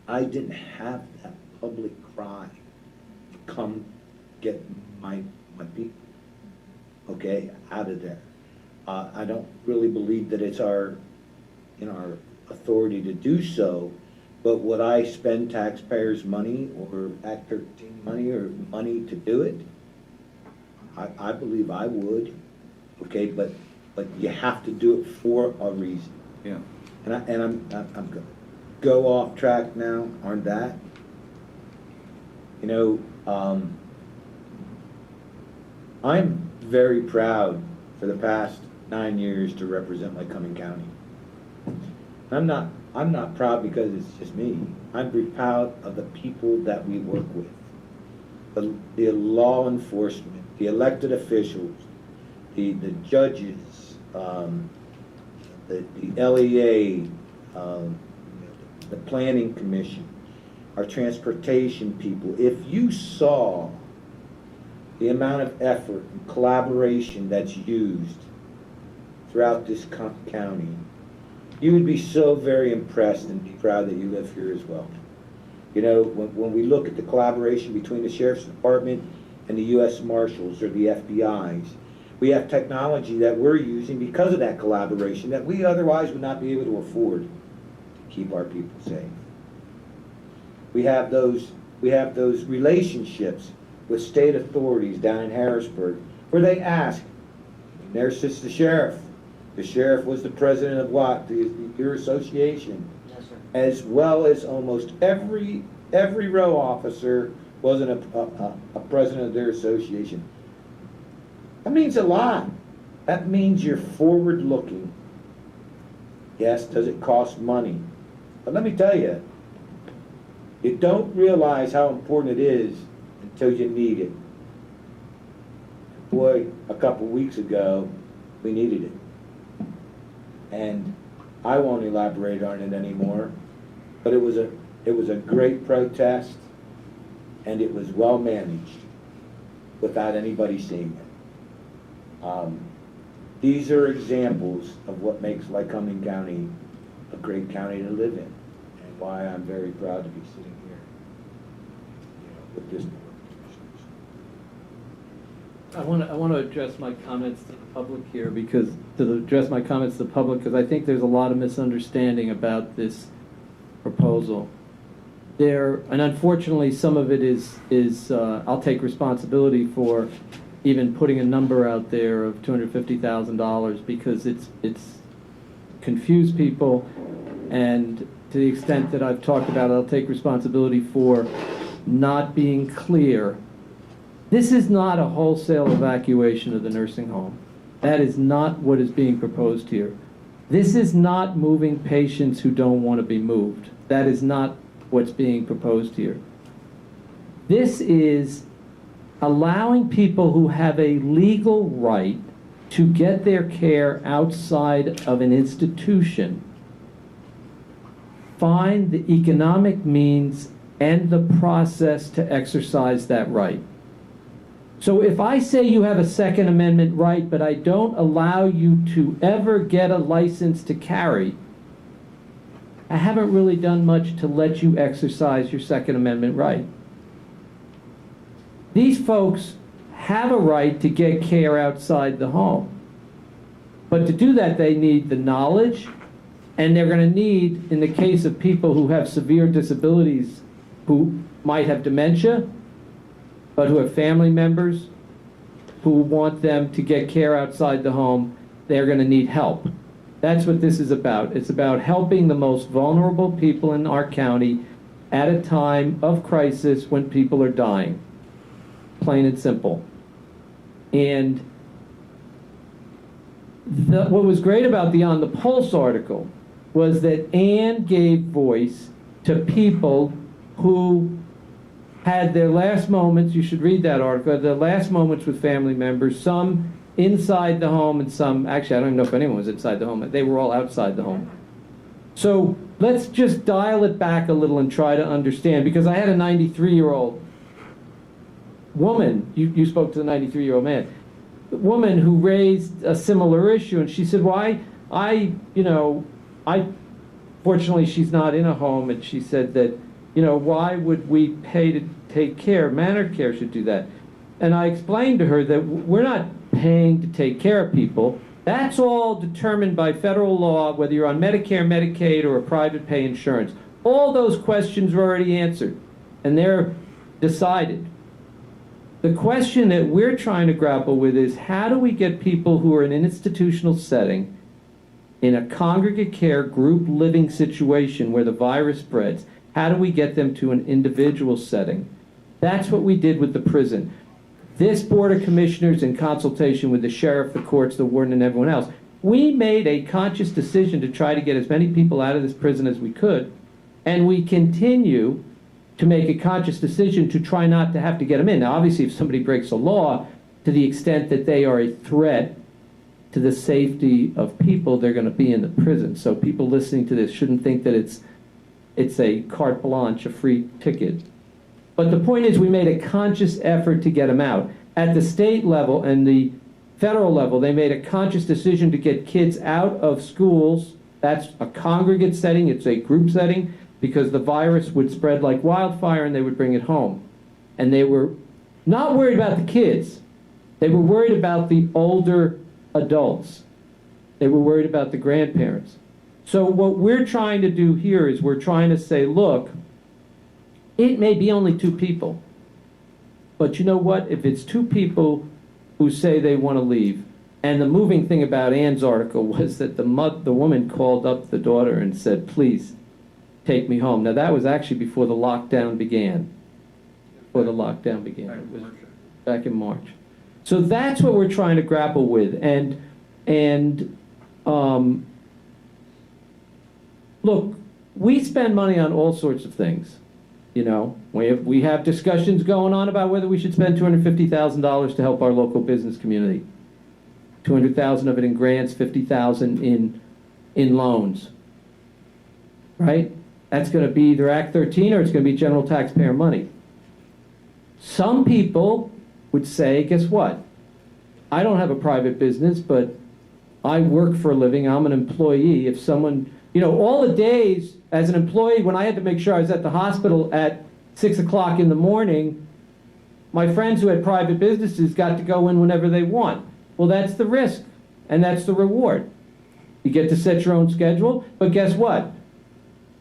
I didn't have that public cry to come get my people, okay, out of there. I don't really believe that it's our authority to do so, but would I spend taxpayers' money or Act 13 money or money to do it? I believe I would, okay, but you have to do it for a reason. Yeah. And I'm going go off track now on that. You know, I'm very proud for the past 9 years to represent Lycoming County. I'm not proud because it's just me. I'm very proud of the people that we work with. The law enforcement, the elected officials, the judges, the LEA, the planning commission, our transportation people. If you saw the amount of effort and collaboration that's used throughout this county, you would be so very impressed and be proud that you live here as well. You know, when we look at the collaboration between the Sheriff's Department and the U.S. Marshals or the FBI's, we have technology that we're using because of that collaboration that we otherwise would not be able to afford to keep our people safe. We have those relationships with state authorities down in Harrisburg where they ask, there sits the sheriff. The sheriff was the president of what? Your association. Yes, sir. As well as almost every row officer wasn't a president of their association. That means a lot. That means you're forward looking. Yes, does it cost money? But let me tell you, you don't realize how important it is until you need it. Boy, a couple weeks ago, we needed it. And I won't elaborate on it anymore, but it was a great protest, and it was well managed without anybody seeing it. These are examples of what makes Lycoming County a great county to live in, and why I'm very proud to be sitting here, with this board of commissioners. I want to address my comments to the public here because I think there's a lot of misunderstanding about this proposal. And unfortunately, some of it is I'll take responsibility for even putting a number out there of $250,000 because it's confused people, and to the extent that I've talked about it, I'll take responsibility for not being clear. This is not a wholesale evacuation of the nursing home. That is not what is being proposed here. This is not moving patients who don't want to be moved. That is not what's being proposed here. This is allowing people who have a legal right to get their care outside of an institution find the economic means and the process to exercise that right. So if I say you have a Second Amendment right, but I don't allow you to ever get a license to carry, I haven't really done much to let you exercise your Second Amendment right. These folks have a right to get care outside the home. But to do that, they need the knowledge, and they're going to need, in the case of people who have severe disabilities, who might have dementia, but who have family members who want them to get care outside the home, they're going to need help. That's what this is about. It's about helping the most vulnerable people in our county at a time of crisis when people are dying. Plain and simple. And what was great about the On the Pulse article was that Ann gave voice to people who had their last moments, you should read that article, their last moments with family members, some inside the home and some, actually I don't even know if anyone was inside the home, they were all outside the home. So let's just dial it back a little and try to understand, because I had a 93-year-old woman, you spoke to the 93-year-old man, woman who raised a similar issue, and she said, well, fortunately she's not in a home, and she said that, why would we pay to take care? Manor Care should do that. And I explained to her that we're not paying to take care of people. That's all determined by federal law, whether you're on Medicare, Medicaid, or a private pay insurance. All those questions are already answered, and they're decided. The question that we're trying to grapple with is, how do we get people who are in an institutional setting, in a congregate care group living situation where the virus spreads, how do we get them to an individual setting? That's what we did with the prison. This Board of Commissioners, in consultation with the sheriff, the courts, the warden, and everyone else, we made a conscious decision to try to get as many people out of this prison as we could, and we continue to make a conscious decision to try not to have to get them in. Now, obviously, if somebody breaks a law to the extent that they are a threat to the safety of people, they're going to be in the prison. So people listening to this shouldn't think that it's a carte blanche, a free ticket. But the point is, we made a conscious effort to get them out. At the state level and the federal level, they made a conscious decision to get kids out of schools. That's a congregate setting, it's a group setting, because the virus would spread like wildfire and they would bring it home. And they were not worried about the kids. They were worried about the older adults. They were worried about the grandparents. So what we're trying to do here is we're trying to say, look, it may be only 2 people, but you know what? If it's 2 people who say they want to leave, and the moving thing about Ann's article was that the woman called up the daughter and said, please, take me home. Now that was actually before the lockdown began. It was back in March. So that's what we're trying to grapple with. And look, we spend money on all sorts of things. We have discussions going on about whether we should spend $250,000 to help our local business community. $200,000 of it in grants, $50,000 in loans. Right? That's going to be either Act 13 or it's going to be general taxpayer money. Some people would say, guess what? I don't have a private business, but I work for a living, I'm an employee. If someone, all the days as an employee when I had to make sure I was at the hospital at 6 o'clock in the morning, my friends who had private businesses got to go in whenever they want. Well, that's the risk, and that's the reward. You get to set your own schedule, but guess what?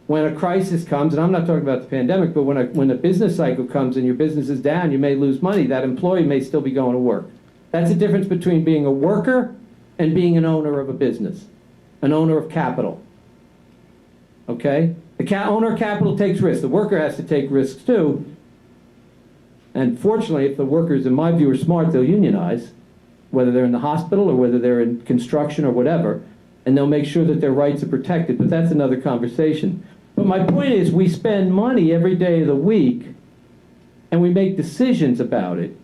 When a crisis comes, and I'm not talking about the pandemic, but when a business cycle comes and your business is down, you may lose money. That employee may still be going to work. That's the difference between being a worker and being an owner of a business, an owner of capital. Okay? The owner of capital takes risks. The worker has to take risks too. And fortunately, if the workers, in my view, are smart, they'll unionize, whether they're in the hospital or whether they're in construction or whatever, and they'll make sure that their rights are protected. But that's another conversation. But my point is, we spend money every day of the week, and we make decisions about it.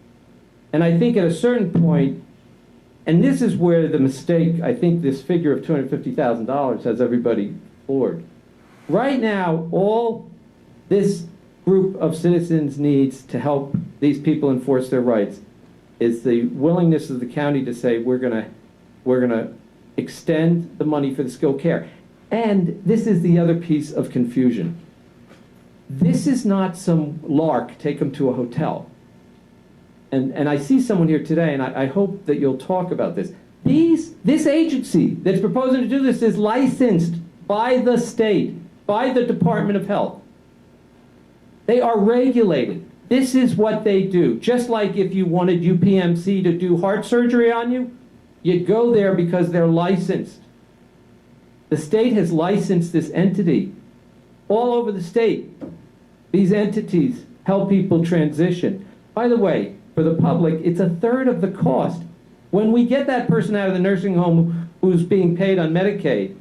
And I think at a certain point, and this is where the mistake, I think this figure of $250,000 has everybody floored. Right now, all this group of citizens needs to help these people enforce their rights is the willingness of the county to say, we're gonna extend the money for the skilled care. And this is the other piece of confusion. This is not some lark, take them to a hotel. And I see someone here today, and I hope that you'll talk about this. This agency that's proposing to do this is licensed by the state, by the Department of Health. They are regulated. This is what they do. Just like if you wanted UPMC to do heart surgery on you, you'd go there because they're licensed. The state has licensed this entity. All over the state, these entities help people transition. By the way, for the public, it's a third of the cost. When we get that person out of the nursing home who's being paid on Medicaid,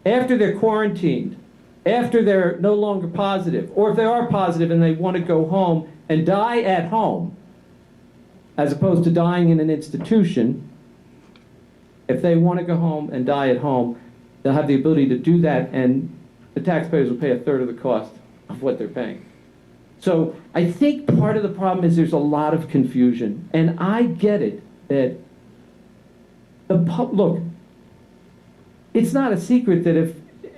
after they're quarantined, after they're no longer positive, or if they are positive and they want to go home and die at home, as opposed to dying in an institution, if they want to go home and die at home, they'll have the ability to do that, and the taxpayers will pay a third of the cost of what they're paying. So I think part of the problem is there's a lot of confusion, and I get it that look, it's not a secret that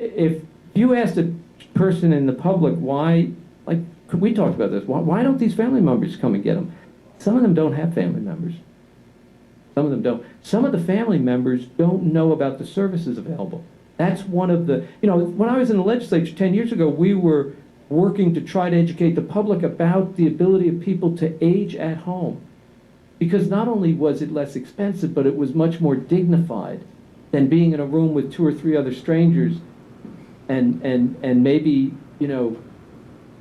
if you asked a person in the public why, like we talked about this, why don't these family members come and get them? Some of them don't have family members. Some of them don't. Some of the family members don't know about the services available. That's one of the, when I was in the legislature 10 years ago, we were working to try to educate the public about the ability of people to age at home. Because not only was it less expensive, but it was much more dignified than being in a room with 2 or 3 other strangers and maybe,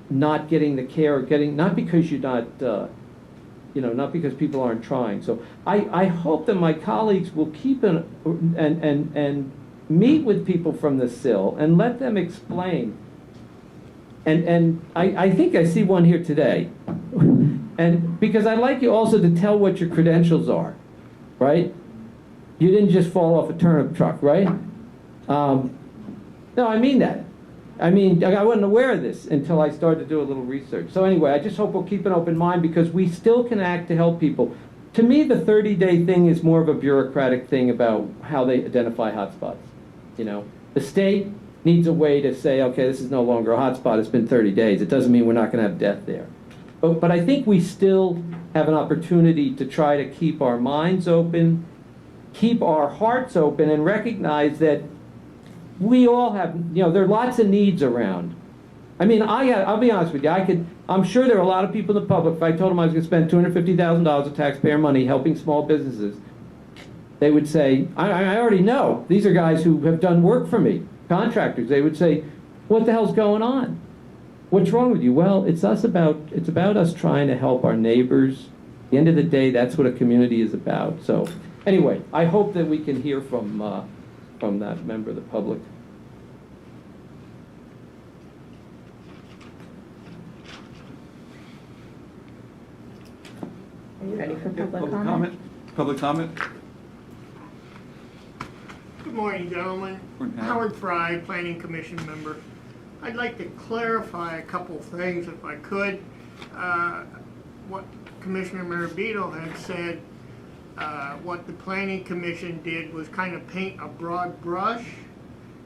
not getting the care, or not because you're not, not because people aren't trying. So I hope that my colleagues will keep and meet with people from the SIL and let them explain. And I think I see one here today. And because I'd like you also to tell what your credentials are, right? You didn't just fall off a turnip truck, right? No, I mean that. I mean, I wasn't aware of this until I started to do a little research. So anyway, I just hope we'll keep an open mind because we still can act to help people. To me, the 30-day thing is more of a bureaucratic thing about how they identify hotspots. The state needs a way to say, okay, this is no longer a hotspot, it's been 30 days. It doesn't mean we're not going to have death there. But I think we still have an opportunity to try to keep our minds open, keep our hearts open, and recognize that we all have, there are lots of needs around. I mean, I'll be honest with you, I'm sure there are a lot of people in the public, if I told them I was going to spend $250,000 of taxpayer money helping small businesses, they would say, I already know, these are guys who have done work for me, contractors. They would say, what the hell's going on? What's wrong with you? Well, it's about us trying to help our neighbors. At the end of the day, that's what a community is about. So anyway, I hope that we can hear from that member of the public. Are you ready for public comment? Public comment? Good morning, gentlemen. Morning, Howard. Howard Fry, Planning Commission member. I'd like to clarify a couple things, if I could. What Commissioner Marabito had said what the planning commission did was kind of paint a broad brush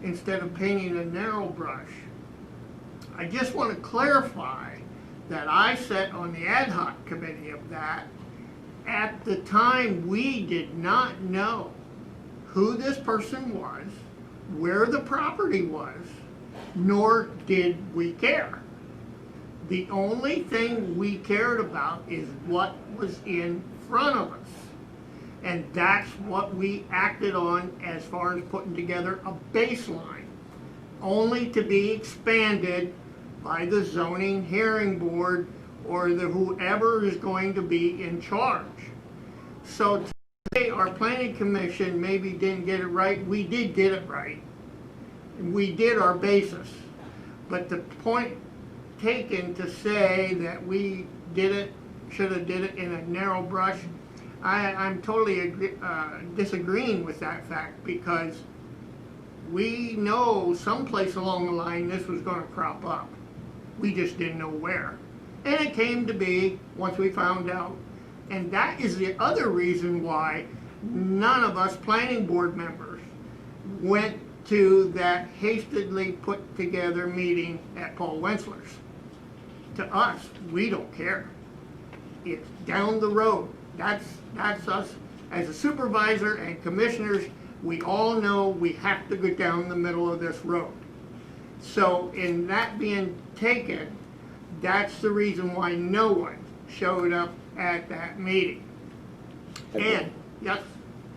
instead of painting a narrow brush. I just want to clarify that I sat on the ad hoc committee of that. At the time, we did not know who this person was, where the property was, nor did we care. The only thing we cared about is what was in front of us. And that's what we acted on as far as putting together a baseline, only to be expanded by the zoning hearing board or whoever is going to be in charge. So today, our planning commission maybe didn't get it right. We did get it right. We did our basis. But the point taken to say that we did it, should have did it in a narrow brush, I'm totally disagreeing with that fact, because we know someplace along the line this was going to crop up. We just didn't know where. And it came to be once we found out. And that is the other reason why none of us planning board members went to that hastily put together meeting at Paul Wensler's. To us, we don't care. It's down the road. That's us as a supervisor and commissioners. We all know we have to go down the middle of this road. So in that being taken, that's the reason why no one showed up at that meeting. And, yes?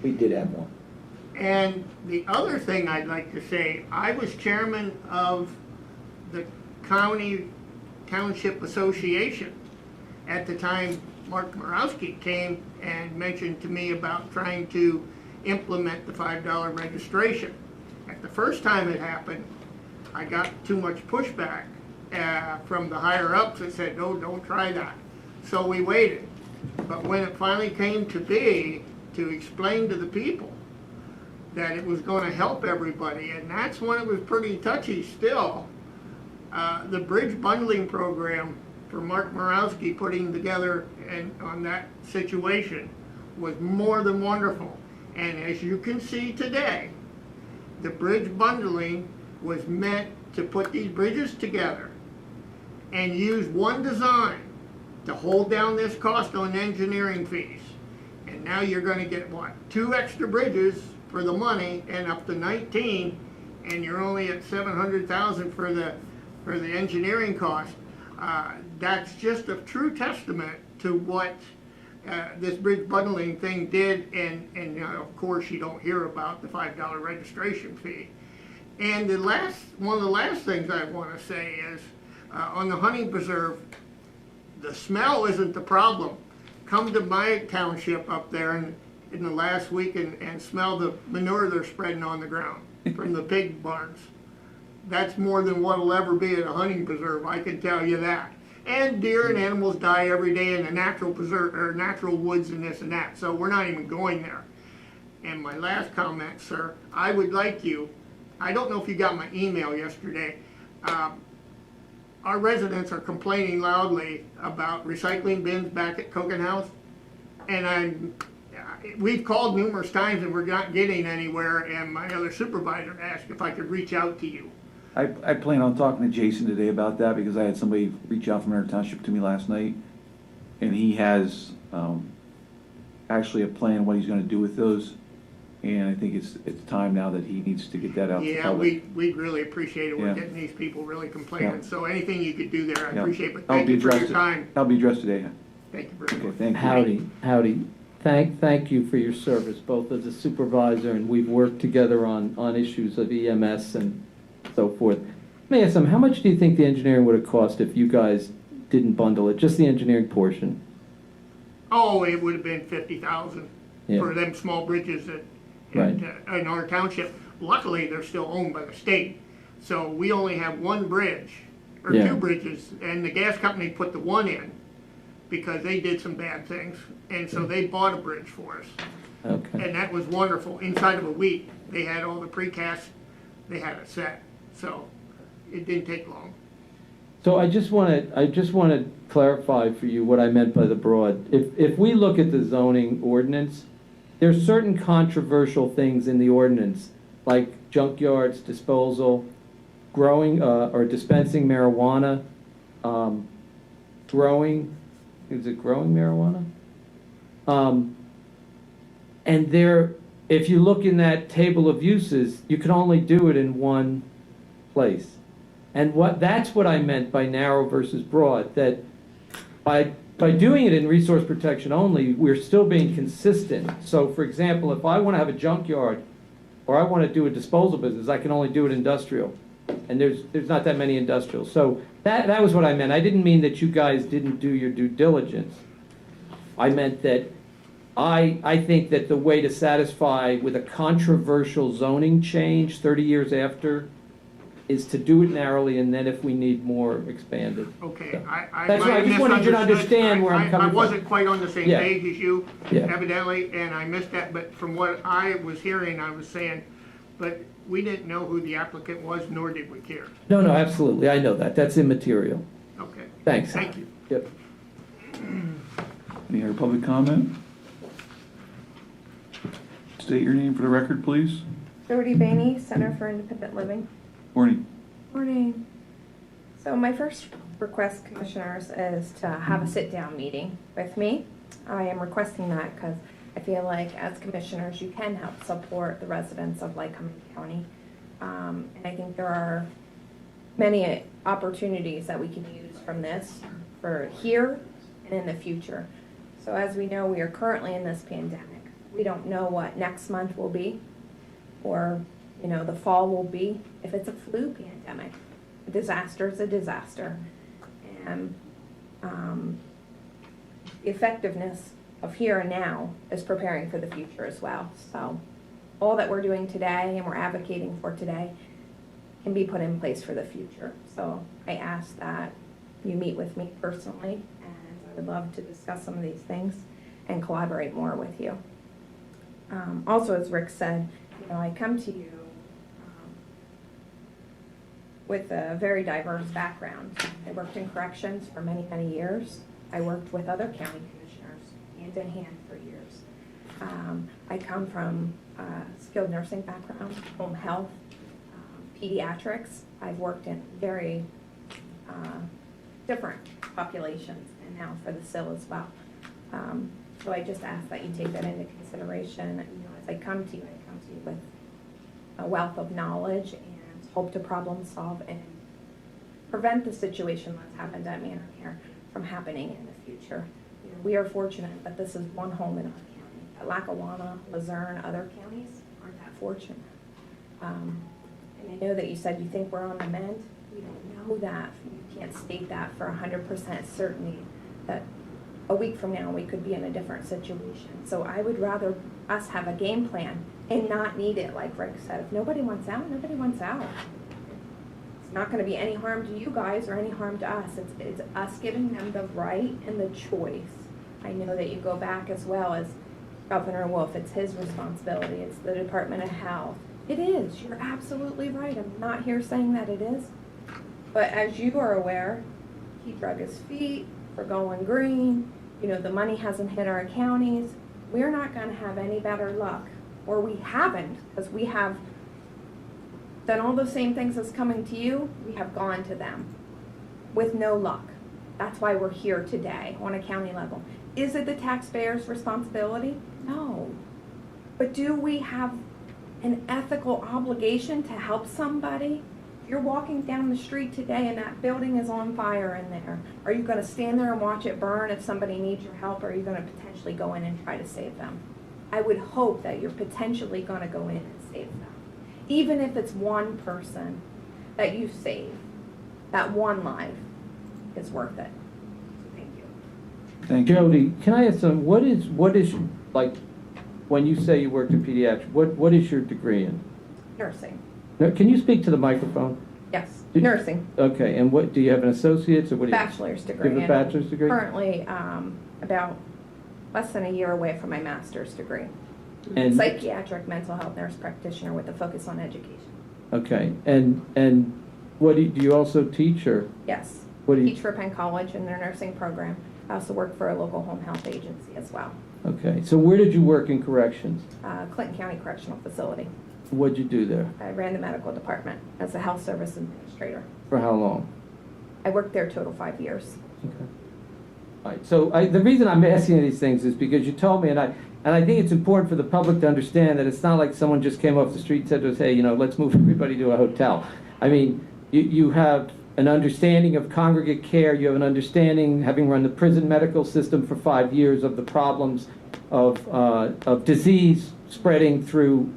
We did have one. And the other thing I'd like to say, I was chairman of the Township Association at the time Mark Morawski came and mentioned to me about trying to implement the $5 registration. At the first time it happened, I got too much pushback from the higher ups that said, no, don't try that. So we waited. But when it finally came to be, to explain to the people that it was going to help everybody, and that's when it was pretty touchy still, the bridge bundling program for Mark Morawski putting together and on that situation was more than wonderful. And as you can see today, the bridge bundling was meant to put these bridges together and use one design to hold down this cost on engineering fees. And now you're going to get, what, 2 extra bridges for the money and up to 19, and you're only at $700,000 for the engineering cost. That's just a true testament to what this bridge bundling thing did, and of course you don't hear about the $5 registration fee. And one of the last things I want to say is, on the hunting preserve, the smell isn't the problem. Come to my township up there in the last week and smell the manure they're spreading on the ground from the pig barns. That's more than what will ever be at a hunting preserve, I can tell you that. And deer and animals die every day in the natural preserve or natural woods and this and that. So we're not even going there. And my last comment, sir, I would like you, I don't know if you got my email yesterday. Our residents are complaining loudly about recycling bins back at Coken House. And we've called numerous times and we're not getting anywhere. And my other supervisor asked if I could reach out to you. I plan on talking to Jason today about that, because I had somebody reach out from our township to me last night, and he has actually a plan what he's going to do with those, and I think it's time now that he needs to get that out to the Yeah, public. we really appreciate it. We're Yeah. getting these people really complaining. Yeah. So anything you could do there, I Yeah. appreciate it. But I'll thank be you for your addressed- time. I'll be addressed today. Thank you very Okay, much. thank you. Howdy. Thank you for your service, both as a supervisor, and we've worked together on issues of EMS and so forth. Let me ask them, how much do you think the engineering would have cost if you guys didn't bundle it, just the engineering portion? Oh, it would have been 50,000 Yeah. for them small bridges Right. in our township. Luckily, they're still owned by the state. So we only have one bridge, or Yeah. 2 bridges, and the gas company put the one in because they did some bad things. And so they bought a bridge for us. Okay. And that was wonderful. Inside of a week, they had all the precast, they had it set. So it didn't take long. So I just want to clarify for you what I meant by the broad. If we look at the zoning ordinance, there's certain controversial things in the ordinance, like junkyards, disposal, growing or dispensing marijuana, growing marijuana? And there, if you look in that table of uses, you can only do it in one place. And that's what I meant by narrow versus broad, that by doing it in resource protection only, we're still being consistent. So for example, if I want to have a junkyard or I want to do a disposal business, I can only do it industrial. And there's not that many industrial. So that was what I meant. I didn't mean that you guys didn't do your due diligence. I meant that I think that the way to satisfy with a controversial zoning change 30 years after is to do it narrowly, and then if we need more, expand it. Okay, So, I that's why I just wanted you to understand where I'm coming I from. wasn't quite on the same Yeah. page as you, Yeah. evidently, and I missed that, but from what I was hearing, I was saying, but we didn't know who the applicant was, nor did we care. No, absolutely. I know that. That's immaterial. Okay. Thanks. Thank you. Yep. Any other public comment? State your name for the record, please. Jody Bainey, Center for Independent Living. Morning. Morning. So my first request, Commissioners, is to have a sit-down meeting with me. I am requesting that because I feel like as Commissioners, you can help support the residents of Lycoming County. And I think there are many opportunities that we can use from this for here and in the future. So as we know, we are currently in this pandemic. We don't know what next month will be, or the fall will be. If it's a flu pandemic, a disaster is a disaster. And the effectiveness of here and now is preparing for the future as well. So all that we're doing today and we're advocating for today can be put in place for the future. So I ask that you meet with me personally, and I would love to discuss some of these things and collaborate more with you. Also, as Rick said, I come to you with a very diverse background. I worked in corrections for many, many years. I worked with other county commissioners hand in hand for years. I come from a skilled nursing background, home health, pediatrics. I've worked in very different populations, and now for the SIL as well. So I just ask that you take that into consideration. As I come to you with a wealth of knowledge and hope to problem solve and prevent the situation that's happened at Manor Care from happening in the future. We are fortunate that this is one home in our county. At Lackawanna, Luzerne, other counties aren't that fortunate. And I know that you said you think we're on the mend. We don't know that. We can't state that for 100% certainty that a week from now we could be in a different situation. So I would rather us have a game plan and not need it, like Rick said. If nobody wants out, nobody wants out. It's not going to be any harm to you guys or any harm to us. It's us giving them the right and the choice. I know that you go back as well as Governor Wolf. It's his responsibility. It's the Department of Health. It is. You're absolutely right. I'm not here saying that it is. But as you are aware, he drug his feet for going green. The money hasn't hit our counties. We're not going to have any better luck. Or we haven't, because we have done all the same things as coming to you. We have gone to them with no luck. That's why we're here today on a county level. Is it the taxpayers' responsibility? No. But do we have an ethical obligation to help somebody? If you're walking down the street today and that building is on fire in there, are you going to stand there and watch it burn if somebody needs your help, or are you going to potentially go in and try to save them? I would hope that you're potentially going to go in and save them. Even if it's one person that you save, that one life is worth it. So thank you. Thank you. Jody, can I ask some, what is like, when you say you worked in pediatrics, what is your degree in? Nursing. Now, can you speak to the microphone? Yes, Did- nursing. Okay, and what, do you have an associate's or what do you? Bachelor's degree. You have a and bachelor's degree? Currently, about less than a year away from my master's degree. And- Psychiatric mental health nurse practitioner with a focus on education. Okay, and what do you also teach, or? Yes. What do you- Teach for Penn College in their nursing program. I also work for a local home health agency as well. Okay, so where did you work in corrections? Clinton County Correctional Facility. What'd you do there? I ran the medical department as a health service administrator. For how long? I worked there total 5 years. Okay. All right, so the reason I'm asking you these things is because you told me, and I think it's important for the public to understand that it's not like someone just came off the street and said to us, hey, let's move everybody to a hotel. I mean, you have an understanding of congregate care, you have an understanding, having run the prison medical system for 5 years, of the problems of disease spreading through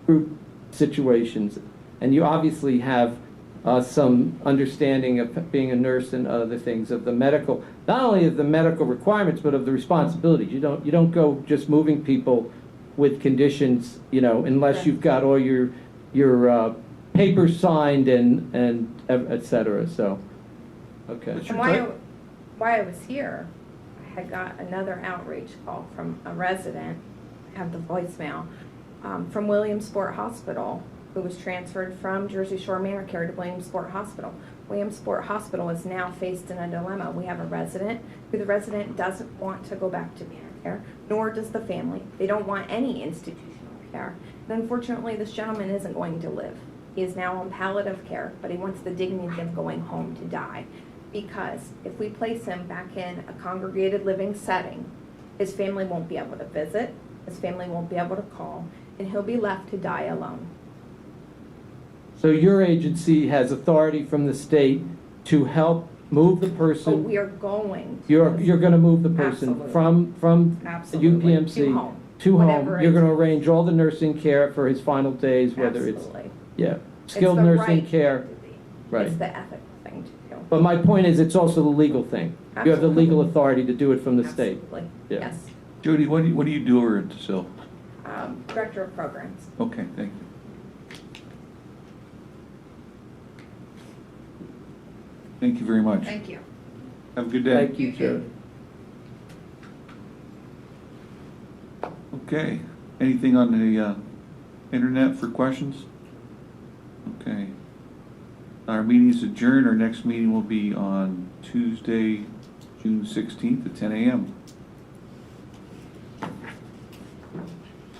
group situations. And you obviously have some understanding of being a nurse and other things of the medical, not only of the medical requirements, but of the responsibilities. You don't go just moving people with conditions, unless you've got all your papers signed and et cetera. So, okay. And why I was here, I had got another outreach call from a resident, I have the voicemail, from Williamsport Hospital, who was transferred from Jersey Shore Manor Care to Williamsport Hospital. Williamsport Hospital is now faced in a dilemma. We have a resident who the resident doesn't want to go back to Manor Care, nor does the family. They don't want any institutional care. And unfortunately, this gentleman isn't going to live. He is now on palliative care, but he wants the dignity of going home to die. Because if we place him back in a congregated living setting, his family won't be able to visit, his family won't be able to call, and he'll be left to die alone. So your agency has authority from the state to help move the So person. we are going. You're going to move the person Absolutely. from Absolutely. UPMC To home. to Whatever home. You're going to it's- arrange all the nursing care for his final days, whether it's Absolutely. skilled It's the nursing right care. thing to do. Right. It's the ethical thing to do. But my point is, it's also the legal thing. You have the legal Absolutely. authority to do it from the state. Absolutely. Yeah. Yes. Jody, what do you do over at the SIL? Director of programs. Okay, thank you. Thank you very much. Thank you. Have a good day. Thank you, Jody. Okay, anything on the internet for questions? Okay. Our meeting is adjourned. Our next meeting will be on Tuesday, June 16th at 10 a.m.